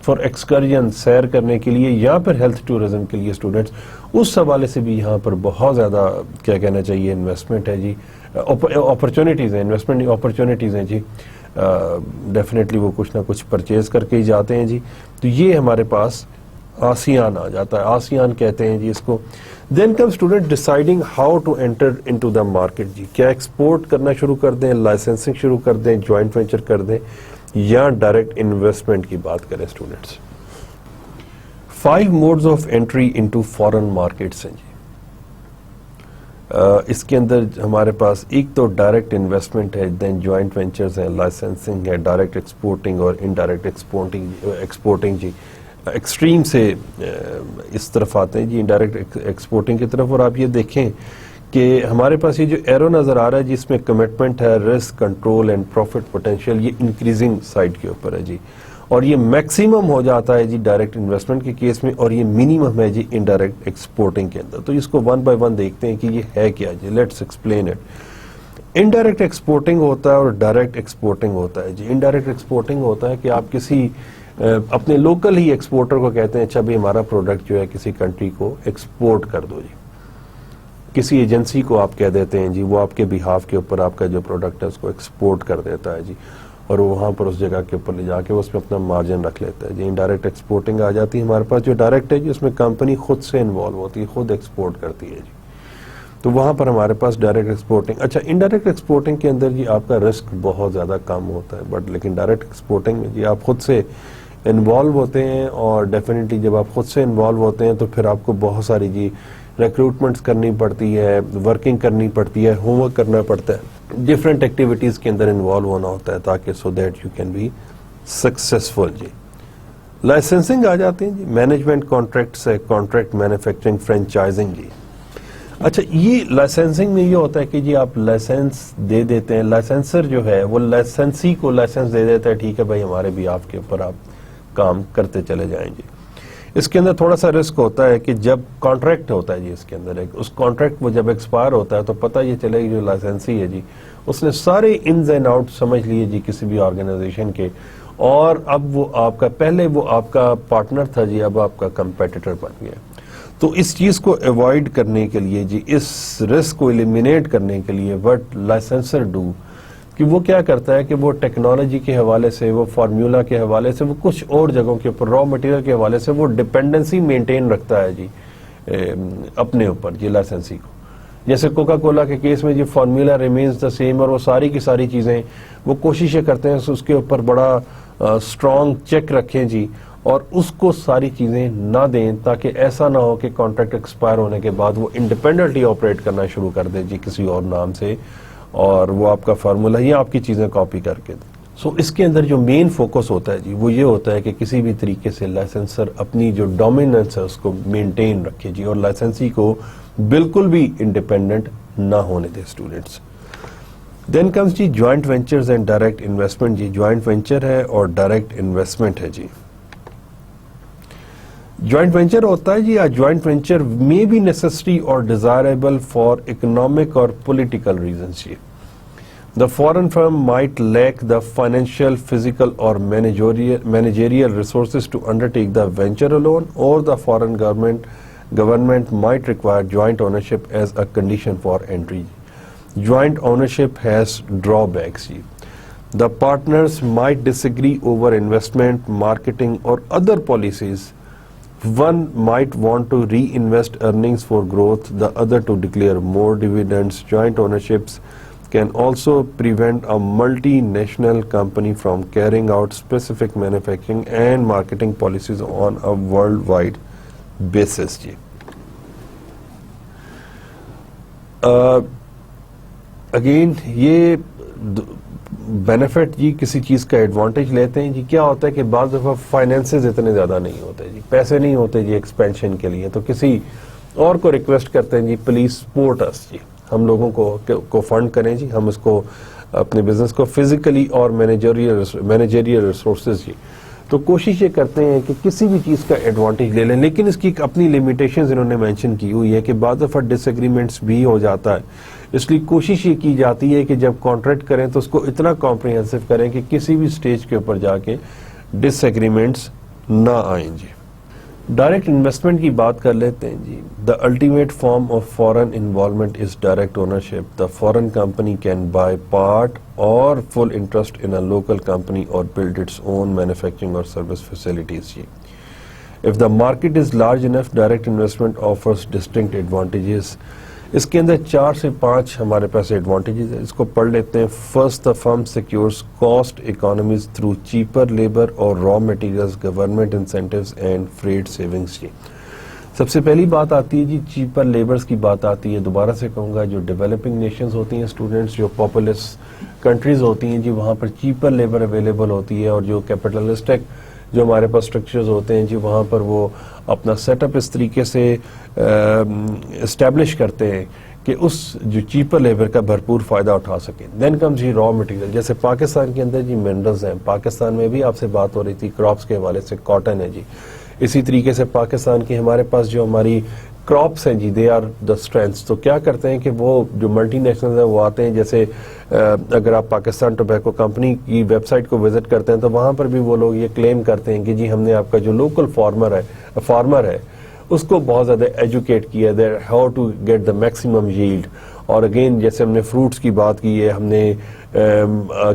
فار ایکسکرجن, سیر کرنے کے لیے یا پھر ہیلتھ ٹورزم کے لیے اسٹوڈنٹس, اس حوالے سے بھی یہاں پر بہت زیادہ کیا کہنا چاہیے انویسٹمنٹ ہے جی, اپرچونیٹیز ہیں, انویسٹمنٹ اپرچونیٹیز ہیں جی. ڈیفینیٹلی وہ کچھ نہ کچھ پرچیز کر کے ہی جاتے ہیں جی. تو یہ ہمارے پاس آسیان آ جاتا ہے, آسیان کہتے ہیں جی اس کو. دین come student deciding how to enter into the market جی. کیا ایکسپورٹ کرنا شروع کر دیں, لائسنسنگ شروع کر دیں, جوائنٹ وینچر کر دیں, یا ڈائریکٹ انویسٹمنٹ کی بات کریں students. 5 modes of entry into foreign markets ہیں جی. اس کے اندر ہمارے پاس ایک تو ڈائریکٹ انویسٹمنٹ ہے, دین جوائنٹ وینچرز ہیں, لائسنسنگ ہے, ڈائریکٹ ایکسپورٹنگ اور انڈائریکٹ ایکسپورٹنگ جی. ایکسٹریم سے اس طرف آتے ہیں جی, انڈائریکٹ ایکسپورٹنگ کی طرف. اور آپ یہ دیکھیں کہ ہمارے پاس یہ جو ایرو نظر آ رہا ہے جس میں کمٹمنٹ ہے, risk control and profit potential, یہ انکریزنگ سائڈ کے اوپر ہے جی. اور یہ میکسیمم ہو جاتا ہے جی ڈائریکٹ انویسٹمنٹ کے کیس میں, اور یہ منیمم ہے جی انڈائریکٹ ایکسپورٹنگ کے اندر. تو اس کو ون بائی ون دیکھتے ہیں کہ یہ ہے کیا جی. Let's explain it. Indirect exporting ہوتا ہے اور ڈائریکٹ ایکسپورٹنگ ہوتا ہے جی. انڈائریکٹ ایکسپورٹنگ ہوتا ہے کہ آپ کسی اپنے لوکل ہی ایکسپورٹر کو کہتے ہیں اچھا بھائی ہمارا پروڈکٹ جو ہے کسی کنٹری کو ایکسپورٹ کر دو جی. کسی ایجنسی کو آپ کہہ دیتے ہیں جی, وہ آپ کے بہاف کے اوپر آپ کا جو پروڈکٹ ہے اس کو ایکسپورٹ کر دیتا ہے جی, اور وہ وہاں پر اس جگہ کے اوپر لے جا کے اس میں اپنا مارجن رکھ لیتا ہے جی. انڈائریکٹ ایکسپورٹنگ آ جاتی ہے ہمارے پاس. جو ڈائریکٹ ہے جی اس میں کمپنی خود سے انوالو ہوتی ہے, خود ایکسپورٹ کرتی ہے جی. تو وہاں پر ہمارے پاس ڈائریکٹ ایکسپورٹنگ. اچھا انڈائریکٹ ایکسپورٹنگ کے اندر جی آپ کا رسک بہت زیادہ کم ہوتا ہے, بٹ لیکن ڈائریکٹ ایکسپورٹنگ میں جی آپ خود سے انوالو ہوتے ہیں, اور ڈیفینیٹلی جب آپ خود سے انوالو ہوتے ہیں تو پھر آپ کو بہت ساری جی ریکروٹمنٹس کرنی پڑتی ہے, ورکنگ کرنی پڑتی ہے, ہوم ورک کرنا پڑتا ہے, ڈفرینٹ ایکٹیویٹیز کے اندر انوالو ہونا ہوتا ہے تاکہ so that you can be successful جی. لائسنسنگ آ جاتے ہیں جی. مینجمنٹ کانٹریکٹس ہے, کانٹریکٹ مینوفیکچرنگ, فرینچائزنگ جی. اچھا یہ لائسنسنگ میں یہ ہوتا ہے کہ جی آپ لائسنس دے دیتے ہیں, لائسنسر جو ہے وہ لائسنسی کو لائسنس دے دیتا ہے, ٹھیک ہے بھائی ہمارے بھی آپ کے اوپر آپ کام کرتے چلے جائیں جی. اس کے اندر تھوڑا سا رسک ہوتا ہے کہ جب کانٹریکٹ ہوتا ہے جی اس کے اندر اس کانٹریکٹ وہ جب ایکسپائر ہوتا ہے تو پتہ یہ چلے گی جو لائسنسی ہے جی اس نے سارے انز اینڈ آؤٹ سمجھ لیے جی کسی بھی آرگنائزیشن کے, اور اب وہ آپ کا پہلے وہ آپ کا پارٹنر تھا جی, اب آپ کا کمپیٹیٹر بن گیا. تو اس چیز کو ایوائڈ کرنے کے لیے جی, اس رسک کو ایلیمینیٹ کرنے کے لیے وٹ لائسنسر ڈو کہ وہ کیا کرتا ہے کہ وہ ٹیکنالوجی کے حوالے سے, وہ فارمولا کے حوالے سے, وہ کچھ اور جگہوں کے اوپر را مٹیریل کے حوالے سے وہ ڈپینڈنسی مینٹین رکھتا ہے جی اپنے اوپر جی لائسنسی کو. جیسے کوکا کولا کے کیس میں جی فارمولا ریمینز دا سیم, اور وہ ساری کی ساری چیزیں وہ کوششیں کرتے ہیں اس کے اوپر بڑا اسٹرانگ چیک رکھیں جی, اور اس کو ساری چیزیں نہ دیں تاکہ ایسا نہ ہو کہ کانٹریکٹ ایکسپائر ہونے کے بعد وہ انڈیپینڈنٹلی آپریٹ کرنا شروع کر دے جی کسی اور نام سے, اور وہ آپ کا فارمولا ہی آپ کی چیزیں کاپی کر کے دیں. سو اس کے اندر جو مین فوکس ہوتا ہے جی وہ یہ ہوتا ہے کہ کسی بھی طریقے سے لائسنسر اپنی جو ڈومیننس ہے اس کو مینٹین رکھے جی, اور لائسنسی کو بالکل بھی انڈیپینڈنٹ نہ ہونے دے اسٹوڈنٹس. دین کمز جی joint ventures and direct investment جی. جوائنٹ وینچر ہے اور ڈائریکٹ انویسٹمنٹ ہے جی. جوائنٹ وینچر ہوتا ہے جی, جوائنٹ وینچر میں بی نیسسری اور ڈیزائربل فار اکنامک اور پولیٹیکل ریزنس جی. The foreign firm might lack the financial, physical or managerial resources to undertake the venture alone, or the foreign government might require joint ownership as a condition for entry. Joint ownership has drawbacks. The partners might disagree over investment, marketing or other policies. One might want to reinvest earnings for growth, the other to declare more dividends. Joint ownerships can also prevent a multinational company from carrying out specific manufacturing and marketing policies on a worldwide basis. Again, یہ benefit جی کسی چیز کا advantage لیتے ہیں جی. کیا ہوتا ہے کہ بعض دفعہ فائنینسز اتنے زیادہ نہیں ہوتے جی, پیسے نہیں ہوتے جی ایکسپینشن کے لیے, تو کسی اور کو ریکویسٹ کرتے ہیں جی پلیز سپورٹ اس جی, ہم لوگوں کو فنڈ کریں جی, ہم اس کو اپنے بزنس کو فزیکلی اور مینیجریل ریسورسز جی. تو کوشش یہ کرتے ہیں کہ کسی بھی چیز کا ایڈوانٹیج لے لیں, لیکن اس کی اپنی لمیٹیشنز انہوں نے مینشن کی ہوئی ہے کہ بعض دفعہ ڈس ایگریمنٹس بھی ہو جاتا ہے. اس لیے کوشش یہ کی جاتی ہے کہ جب کانٹریکٹ کریں تو اس کو اتنا کمپریہنسو کریں کہ کسی بھی سٹیج کے اوپر جا کے ڈس ایگریمنٹس نہ آئیں جی. ڈائریکٹ انویسٹمنٹ کی بات کر لیتے ہیں جی. The ultimate form of foreign involvement is direct ownership. The foreign company can buy part or full interest in a local company or build its own manufacturing or service facilities جی. If the market is large enough, direct investment offers distinct advantages. اس کے اندر 4 سے 5 ہمارے پاس advantages ہیں, اس کو پڑھ لیتے ہیں. First, the firm secures cost economies through cheaper labor or raw materials, government incentives and freight savings جی. سب سے پہلی بات آتی ہے جی چیپر لیبرز کی بات آتی ہے. دوبارہ سے کہوں گا جو ڈیولپنگ نیشنز ہوتی ہیں اسٹوڈنٹس, جو پاپولس کنٹریز ہوتی ہیں جی, وہاں پر چیپر لیبر اویلیبل ہوتی ہے, اور جو کیپٹلسٹک جو ہمارے پاس اسٹرکچرز ہوتے ہیں جی وہاں پر وہ اپنا سیٹ اپ اس طریقے سے اسٹیبلش کرتے ہیں کہ اس جو چیپر لیبر کا بھرپور فائدہ اٹھا سکیں. دین کمز جی را مٹیریل. جیسے پاکستان کے اندر جی منرلز ہیں, پاکستان میں بھی آپ سے بات ہو رہی تھی کراپس کے حوالے سے, کاٹن ہے جی. اسی طریقے سے پاکستان کی ہمارے پاس جو ہماری کراپس ہیں جی, دے آر دا اسٹرینتھس. تو کیا کرتے ہیں کہ وہ جو ملٹی نیشنلز ہیں وہ آتے ہیں, جیسے اگر آپ پاکستان ٹوبیکو کمپنی کی ویب سائٹ کو وزٹ کرتے ہیں تو وہاں پر بھی وہ لوگ یہ کلیم کرتے ہیں کہ جی ہم نے آپ کا جو لوکل فارمر ہے اس کو بہت زیادہ ایجوکیٹ کیا ہے, how to get the maximum yield. اور اگین جیسے ہم نے فروٹس کی بات کی ہے, ہم نے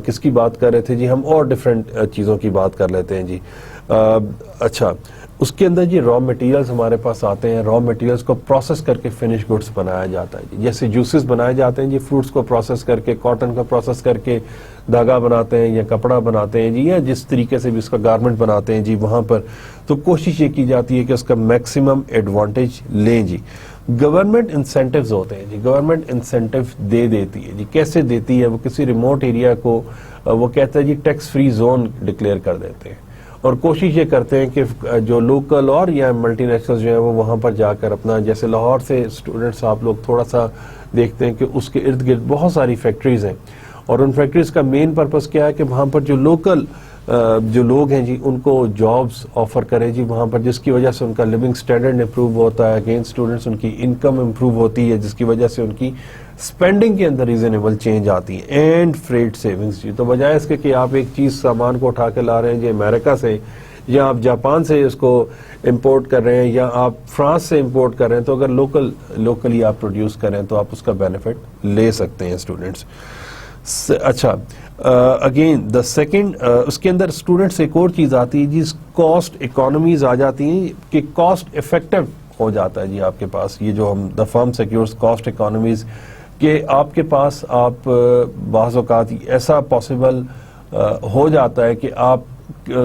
کس کی بات کر رہے تھے جی, ہم اور ڈفرینٹ چیزوں کی بات کر لیتے ہیں جی. اچھا, اس کے اندر جی را مٹیریلز ہمارے پاس آتے ہیں. را مٹیریلز کو پروسیس کر کے فنش گڈس بنایا جاتا ہے جی. جیسے جوسز بنائے جاتے ہیں جی, فروٹس کو پروسیس کر کے, کاٹن کو پروسیس کر کے دھاگا بناتے ہیں یا کپڑا بناتے ہیں جی, یا جس طریقے سے بھی اس کا گارمنٹ بناتے ہیں جی وہاں پر. تو کوشش یہ کی جاتی ہے کہ اس کا میکسیمم ایڈوانٹیج لیں جی. گورنمنٹ انسینٹیوز ہوتے ہیں جی, گورنمنٹ انسینٹیو دے دیتی ہے جی. کیسے دیتی ہے؟ وہ کسی ریموٹ ایریا کو وہ کہتا ہے جی ٹیکس فری زون ڈکلیئر کر دیتے ہیں, اور کوشش یہ کرتے ہیں کہ جو لوکل اور یا ملٹی نیشنل جو ہیں وہ وہاں پر جا کر اپنا, جیسے لاہور سے اسٹوڈنٹس آپ لوگ تھوڑا سا دیکھتے ہیں کہ اس کے ارد گرد بہت ساری فیکٹریز ہیں, اور ان فیکٹریز کا مین پرپس کیا ہے کہ وہاں پر جو لوکل جو لوگ ہیں جی ان کو جابز آفر کریں جی وہاں پر, جس کی وجہ سے ان کا لیونگ سٹینڈرڈ امپروو ہوتا ہے. اگین اسٹوڈنٹس ان کی انکم امپروو ہوتی ہے, جس کی وجہ سے ان کی اسپینڈنگ کے اندر ریزنیبل چینج آتی ہے. اینڈ فریٹ سیونگز جی, تو بجائے اس کے کہ آپ ایک چیز سامان کو اٹھا کے لا رہے ہیں جی امریکہ سے, یا آپ جاپان سے اس کو امپورٹ کر رہے ہیں, یا آپ فرانس سے امپورٹ کر رہے ہیں, تو اگر لوکلی آپ پروڈیوس کریں تو آپ اس کا بینیفٹ لے سکتے ہیں اسٹوڈنٹس. اچھا, اگین دا سیکنڈ, اس کے اندر اسٹوڈنٹس ایک اور چیز آتی ہے جی, کاسٹ اکانومیز آ جاتی ہیں کہ کاسٹ افیکٹو ہو جاتا ہے جی آپ کے پاس. یہ جو ہم دا فرم سیکیورز کاسٹ اکانومیز, کہ آپ کے پاس آپ بعض اوقات ایسا پاسبل ہو جاتا ہے کہ آپ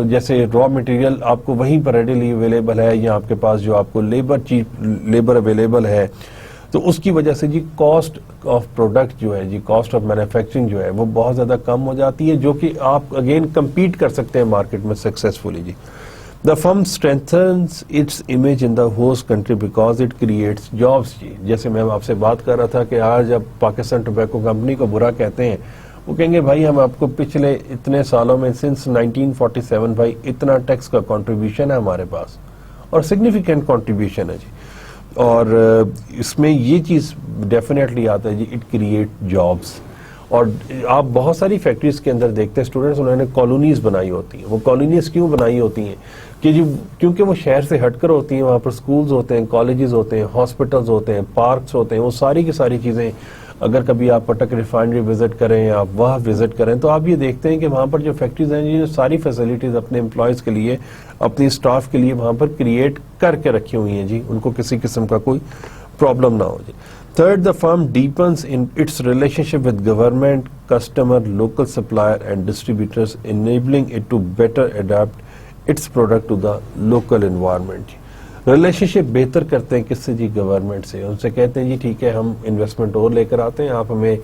جیسے را مٹیریل آپ کو وہیں پر ریڈیلی اویلیبل ہے, یا آپ کے پاس جو آپ کو لیبر اویلیبل ہے, تو اس کی وجہ سے جی کاسٹ آف پروڈکٹ جو ہے جی, کاسٹ آف مینوفیکچرنگ جو ہے وہ بہت زیادہ کم ہو جاتی ہے, جو کہ آپ اگین کمپیٹ کر سکتے ہیں مارکیٹ میں سکسیسفلی جی. The firm strengthens its image in the host country because it creates jobs جی. جیسے میں آپ سے بات کر رہا تھا کہ آج اب پاکستان ٹوبیکو کمپنی کو برا کہتے ہیں, وہ کہیں گے بھائی ہم آپ کو پچھلے اتنے سالوں میں سنس 1947 بھائی اتنا ٹیکس کا کنٹریبیوشن ہے ہمارے پاس, اور سگنیفیکینٹ کنٹریبیوشن ہے جی. اور اس میں یہ چیز ڈیفینیٹلی آتا ہے جی, اٹ کریٹ جابس. اور آپ بہت ساری فیکٹریز کے اندر دیکھتے ہیں اسٹوڈنٹس انہوں نے کالونیز بنائی ہوتی ہیں. وہ کالونیز کیوں بنائی ہوتی ہیں کہ کیونکہ وہ شہر سے ہٹ کر ہوتی ہیں, وہاں پر سکولز ہوتے ہیں, کالجز ہوتے ہیں, ہاسپٹلز ہوتے ہیں, پارکس ہوتے ہیں, وہ ساری کی ساری چیزیں. اگر کبھی آپ پٹک ریفائنری وزٹ کریں, آپ وہاں وزٹ کریں, تو آپ یہ دیکھتے ہیں کہ وہاں پر جو فیکٹریز ہیں یہ ساری فیسلٹیز اپنے امپلائیز کے لیے, اپنی اسٹاف کے لیے وہاں پر کریٹ کر کے رکھی ہوئی ہیں جی, ان کو کسی قسم کا کوئی پرابلم نہ ہو جی. Third, the firm deepens in its relationship with government, customer, local supplier and distributors, enabling it to better adapt its product to the local environment. Relationship بہتر کرتے ہیں کس سے جی؟ گورنمنٹ سے. ان سے کہتے ہیں جی ٹھیک ہے ہم انویسٹمنٹ اور لے کر آتے ہیں, آپ ہمیں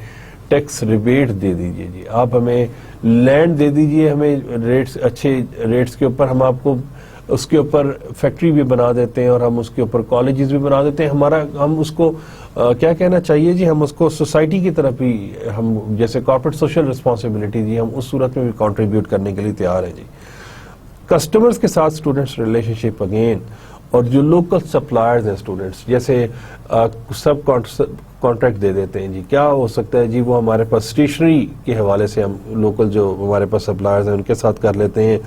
ٹیکس ریبیٹ دے دیجئے جی, آپ ہمیں لینڈ دے دیجئے, ہمیں ریٹس اچھے ریٹس کے اوپر, ہم آپ کو اس کے اوپر فیکٹری بھی بنا دیتے ہیں اور ہم اس کے اوپر کالجز بھی بنا دیتے ہیں. ہم اس کو کیا کہنا چاہیے جی, ہم اس کو سوسائٹی کی طرف بھی, ہم جیسے کارپوریٹ سوشل رسپانسبلٹی جی, ہم اس صورت میں بھی کنٹریبیوٹ کرنے کے لیے تیار ہیں جی. کسٹمرز کے ساتھ اسٹوڈنٹس ریلیشن شپ اگین, اور جو لوکل سپلائرز ہیں اسٹوڈنٹس, جیسے سب کانٹریکٹ دے دیتے ہیں جی, کیا ہو سکتا ہے جی, وہ ہمارے پاس اسٹیشنری کے حوالے سے ہم لوکل جو ہمارے پاس سپلائرز ہیں ان کے ساتھ کر لیتے ہیں,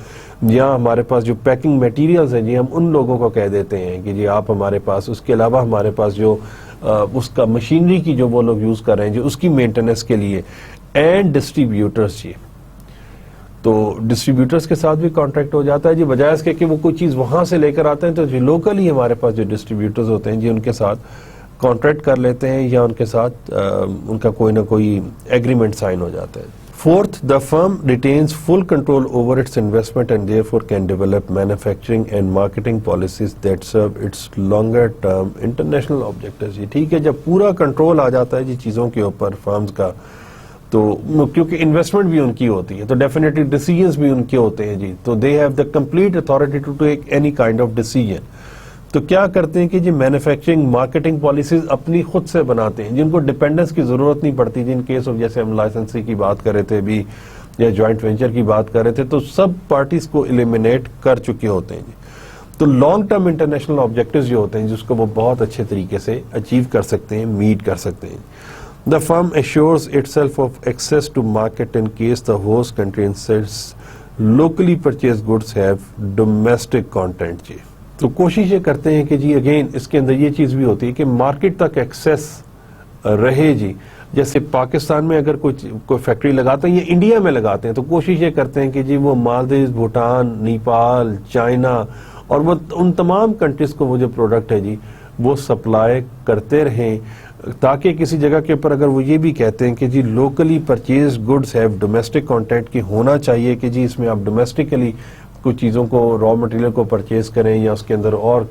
یا ہمارے پاس جو پیکنگ میٹیریلز ہیں جی, ہم ان لوگوں کو کہہ دیتے ہیں کہ جی آپ ہمارے پاس, اس کے علاوہ ہمارے پاس جو اس کا مشینری کی جو وہ لوگ یوز کر رہے ہیں جی, اس کی مینٹیننس کے لیے, اینڈ ڈسٹریبیوٹرز جی. تو ڈسٹریبیوٹرز کے ساتھ بھی کانٹریکٹ ہو جاتا ہے جی, بجائے اس کے کہ وہ کوئی چیز وہاں سے لے کر آتے ہیں, تو جو لوکل ہی ہمارے پاس جو ڈسٹریبیوٹرز ہوتے ہیں جی, ان کے ساتھ کانٹریکٹ کر لیتے ہیں, یا ان کے ساتھ ان کا کوئی نہ کوئی ایگریمنٹ سائن ہو جاتا ہے. Fourth, the firm retains full control over its investment and therefore can develop manufacturing and marketing policies that serve its longer term international objectives. جی ٹھیک ہے, جب پورا کنٹرول آ جاتا ہے جی چیزوں کے اوپر فرمز کا, تو کیونکہ انویسٹمنٹ بھی ان کی ہوتی ہے تو ڈیفینیٹلی ڈیسیجنز بھی ان کے ہوتے ہیں جی, تو they have the complete authority to take any kind of decision. تو کیا کرتے ہیں کہ جی مینوفیکچرنگ مارکیٹنگ پالیسیز اپنی خود سے بناتے ہیں, جن کو ڈیپینڈنس کی ضرورت نہیں پڑتی. جن کیس آف جیسے ہم لائسنسی کی بات کر رہے تھے ابھی, یا جوائنٹ وینچر کی بات کر رہے تھے, تو سب پارٹیز کو ایلیمینیٹ کر چکے ہوتے ہیں جی. تو لانگ ٹرم انٹرنیشنل آبجیکٹیوز جو ہوتے ہیں جس کو وہ بہت اچھے طریقے سے اچیو کر سکتے ہیں, میٹ کر سکتے ہیں. The firm assures itself of access to market in case the host country insists locally purchased goods have domestic content جی. تو کوشش یہ کرتے ہیں کہ جی اگین اس کے اندر یہ چیز بھی ہوتی ہے کہ مارکیٹ تک ایکسیس رہے جی. جیسے پاکستان میں اگر کوئی فیکٹری لگاتے ہیں یا انڈیا میں لگاتے ہیں, تو کوشش یہ کرتے ہیں کہ جی وہ مالدیز, بھوٹان, نیپال, چائنا اور وہ ان تمام کنٹریز کو وہ جو پروڈکٹ ہے جی وہ سپلائی کرتے رہیں, تاکہ کسی جگہ کے اوپر اگر وہ یہ بھی کہتے ہیں کہ جی locally purchase goods have domestic content, کی ہونا چاہیے کہ جی اس میں آپ ڈومیسٹکلی کچھ چیزوں کو, را مٹیریل کو پرچیز کریں, یا اس کے اندر اور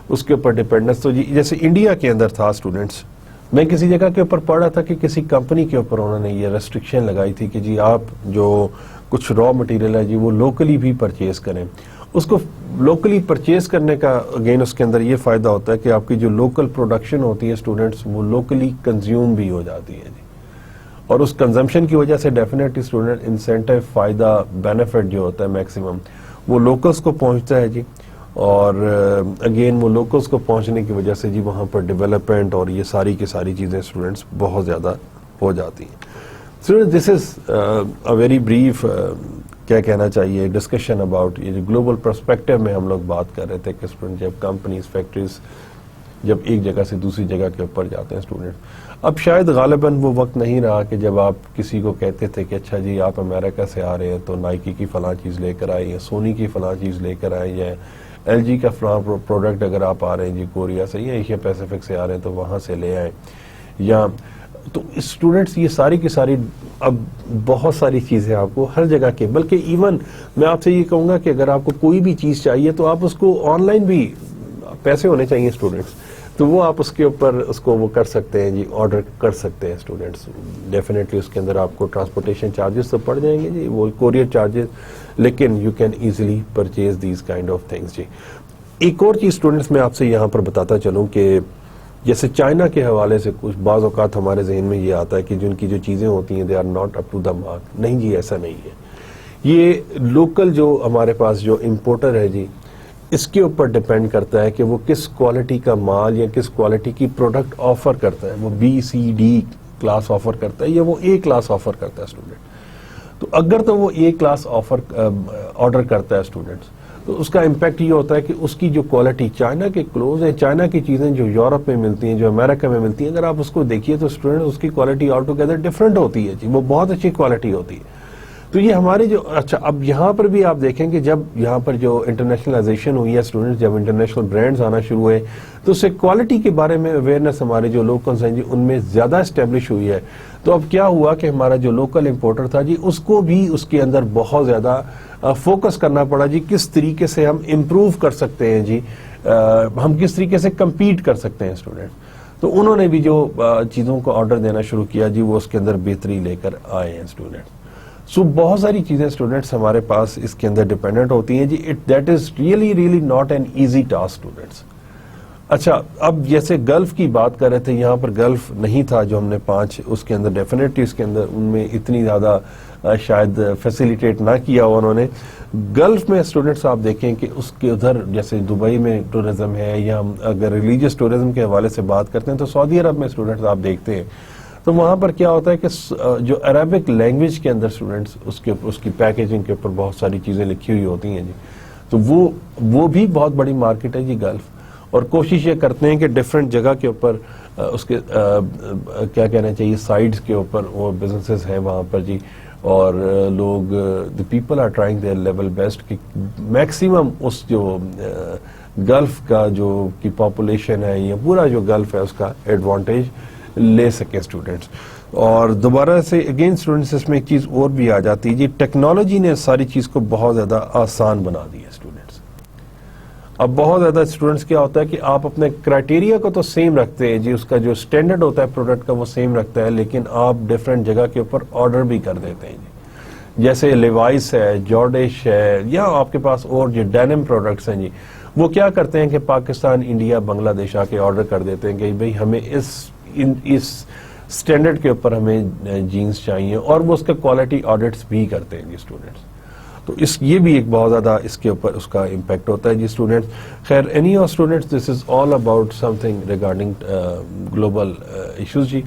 اس کے اوپر ڈیپینڈنس. تو جی جیسے انڈیا کے اندر تھا اسٹوڈنٹس, میں کسی جگہ کے اوپر پڑھ رہا تھا کہ کسی کمپنی کے اوپر انہوں نے یہ ریسٹرکشن لگائی تھی کہ جی آپ جو کچھ را مٹیریل ہے جی وہ لوکلی بھی پرچیز کریں. اس کو لوکلی پرچیز کرنے کا اگین اس کے اندر یہ فائدہ ہوتا ہے کہ آپ کی جو لوکل پروڈکشن ہوتی ہے اسٹوڈنٹس, وہ لوکلی کنزیوم بھی ہو جاتی ہے جی, اور اس کنزمپشن کی وجہ سے ڈیفینیٹلی اسٹوڈنٹ انسینٹیو, فائدہ, بینیفٹ جو ہوتا ہے میکسیمم وہ لوکلز کو پہنچتا ہے جی. اور اگین وہ لوکلز کو پہنچنے کی وجہ سے جی وہاں پر ڈیولپمنٹ اور یہ ساری کی ساری چیزیں اسٹوڈنٹس بہت زیادہ ہو جاتی ہیں. Student this is a very brief کیا کہنا چاہیے ڈسکشن اباؤٹ یہ جو گلوبل پرسپیکٹو میں ہم لوگ بات کر رہے تھے کہ اسٹوڈنٹ جب کمپنیز, فیکٹریز جب ایک جگہ سے دوسری جگہ کے اوپر جاتے ہیں اسٹوڈنٹ, اب شاید غالباً وہ وقت نہیں رہا کہ جب آپ کسی کو کہتے تھے کہ اچھا جی آپ امریکہ سے آ رہے ہیں تو نائکی کی فلاں چیز لے کر آئے, یا سونی کی فلاں چیز لے کر آئے, یا ایل جی کا فلاں پروڈکٹ اگر آپ آ رہے ہیں جی کوریا سے یا ایشیا پیسیفک سے آ رہے ہیں تو وہاں سے لے آئیں. یا تو اسٹوڈنٹس یہ ساری کی ساری اب بہت ساری چیزیں آپ کو ہر جگہ کے, بلکہ ایون میں آپ سے یہ کہوں گا کہ اگر آپ کو کوئی بھی چیز چاہیے تو آپ اس کو آن لائن بھی, پیسے ہونے چاہیے اسٹوڈنٹس, تو وہ آپ اس کے اوپر اس کو وہ کر سکتے ہیں جی, آرڈر کر سکتے ہیں اسٹوڈنٹس. ڈیفینیٹلی اس کے اندر آپ کو ٹرانسپورٹیشن چارجز تو پڑ جائیں گے جی, وہ کوریئر چارجز, لیکن you can easily purchase these kind of things جی. ایک اور چیز اسٹوڈنٹس میں آپ سے یہاں پر بتاتا چلوں کہ جیسے چائنا کے حوالے سے کچھ بعض اوقات ہمارے ذہن میں یہ آتا ہے کہ جن کی جو چیزیں ہوتی ہیں they are not up to the mark. نہیں جی, ایسا نہیں ہے. یہ لوکل جو ہمارے پاس جو امپورٹر ہے جی, اس کے اوپر ڈیپینڈ کرتا ہے کہ وہ کس کوالٹی کا مال یا کس کوالٹی کی پروڈکٹ آفر کرتا ہے. وہ B C D class offer کرتا ہے یا وہ اے کلاس آفر کرتا ہے اسٹوڈنٹ. تو اگر تو وہ اے کلاس آرڈر کرتا ہے اسٹوڈنٹس, تو اس کا امپیکٹ یہ ہوتا ہے کہ اس کی جو کوالٹی, چائنا کے کلوز ہیں, چائنا کی چیزیں جو یورپ میں ملتی ہیں, جو امریکہ میں ملتی ہیں, اگر آپ اس کو دیکھیے تو اسٹوڈنٹ اس کی کوالٹی آل ٹوگیدر ڈفرینٹ ہوتی ہے جی, وہ بہت اچھی کوالٹی ہوتی ہے. تو یہ ہماری جو, اچھا اب یہاں پر بھی آپ دیکھیں کہ جب یہاں پر جو انٹرنیشنلائزیشن ہوئی ہے اسٹوڈنٹس, جب انٹرنیشنل برانڈز آنا شروع ہوئے, تو اس سے کوالٹی کے بارے میں اویئرنیس ہمارے جو لوکلز ہیں جی ان میں زیادہ اسٹیبلش ہوئی ہے. تو اب کیا ہوا کہ ہمارا جو لوکل امپورٹر تھا جی, اس کو بھی اس کے اندر بہت زیادہ فوکس کرنا پڑا جی, کس طریقے سے ہم امپروو کر سکتے ہیں جی, ہم کس طریقے سے کمپیٹ کر سکتے ہیں اسٹوڈنٹ. تو انہوں نے بھی جو چیزوں کو آرڈر دینا شروع کیا جی, وہ اس کے اندر بہتری لے کر آئے ہیں اسٹوڈنٹ. سو بہت ساری چیزیں اسٹوڈنٹس ہمارے پاس اس کے اندر ڈیپینڈنٹ ہوتی ہیں جی. That is really not an easy task students. اچھا اب جیسے گلف کی بات کر رہے تھے, یہاں پر گلف نہیں تھا جو ہم نے 5 اس کے اندر ڈیفینیٹلی اس کے اندر ان میں اتنی زیادہ شاید فیسیلیٹیٹ نہ کیا ہوا انہوں نے. گلف میں اسٹوڈنٹس آپ دیکھیں کہ اس کے ادھر جیسے دبئی میں ٹورزم ہے, یا ہم اگر ریلیجیس ٹورزم کے حوالے سے بات کرتے ہیں تو سعودی عرب میں اسٹوڈنٹس آپ دیکھتے ہیں تو وہاں پر کیا ہوتا ہے کہ جو عربک لینگویج کے اندر اسٹوڈنٹس اس کی پیکیجنگ کے اوپر بہت ساری چیزیں لکھی ہوئی ہوتی ہیں جی. تو وہ بھی بہت بڑی مارکیٹ ہے جی گلف, اور کوشش یہ کرتے ہیں کہ ڈفرینٹ جگہ کے اوپر اس کے کیا کہنا چاہیے سائٹس کے اوپر وہ بزنسز ہیں وہاں پر جی, اور لوگ the people are trying their level best کہ میکسیمم اس جو گلف کا جو کی پاپولیشن ہے یا پورا جو گلف ہے اس کا ایڈوانٹیج لے سکے اسٹوڈنٹس. اور دوبارہ سے اگین اسٹوڈنٹس اس میں ایک چیز اور بھی آ جاتی ہے جی, ٹیکنالوجی نے ساری چیز کو بہت زیادہ آسان بنا دی ہے اسٹوڈنٹس. اب بہت زیادہ اسٹوڈنٹس کیا ہوتا ہے کہ آپ اپنے کرائٹیریا کو تو سیم رکھتے ہیں جی, اس کا جو اسٹینڈرڈ ہوتا ہے پروڈکٹ کا وہ سیم رکھتا ہے, لیکن آپ ڈفرینٹ جگہ کے اوپر آرڈر بھی کر دیتے ہیں جی. جیسے لیوائس ہے, جارڈش ہے, یا آپ کے پاس اور جو ڈینم پروڈکٹس ہیں جی, وہ کیا کرتے ہیں کہ پاکستان, انڈیا, بنگلہ دیش آ کے آرڈر کر دیتے ہیں کہ بھئی ہمیں اس سٹینڈرڈ کے اوپر ہمیں جینز چاہیے, اور وہ اس کا کوالٹی آڈٹس بھی کرتے ہیں جی اسٹوڈنٹس. تو یہ بھی ایک بہت زیادہ اس کے اوپر اس کا امپیکٹ ہوتا ہے جی اسٹوڈنٹس. خیر any of students, this is all about something regarding global issues جی.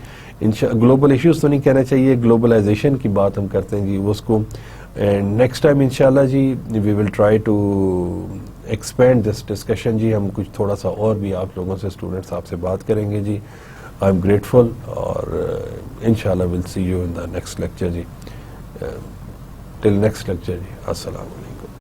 گلوبل ایشوز تو نہیں کہنا چاہیے, گلوبلائزیشن کی بات ہم کرتے ہیں جی اس کو. اینڈ نیکسٹ ٹائم انشاءاللہ جی we will try to expand this discussion جی, ہم کچھ تھوڑا سا اور بھی آپ لوگوں سے اسٹوڈنٹس آپ سے بات کریں گے جی. آئی ایم گریٹفل, اور انشاءاللہ we'll see you in the next lecture G. Till next lecture جی, السلام علیکم.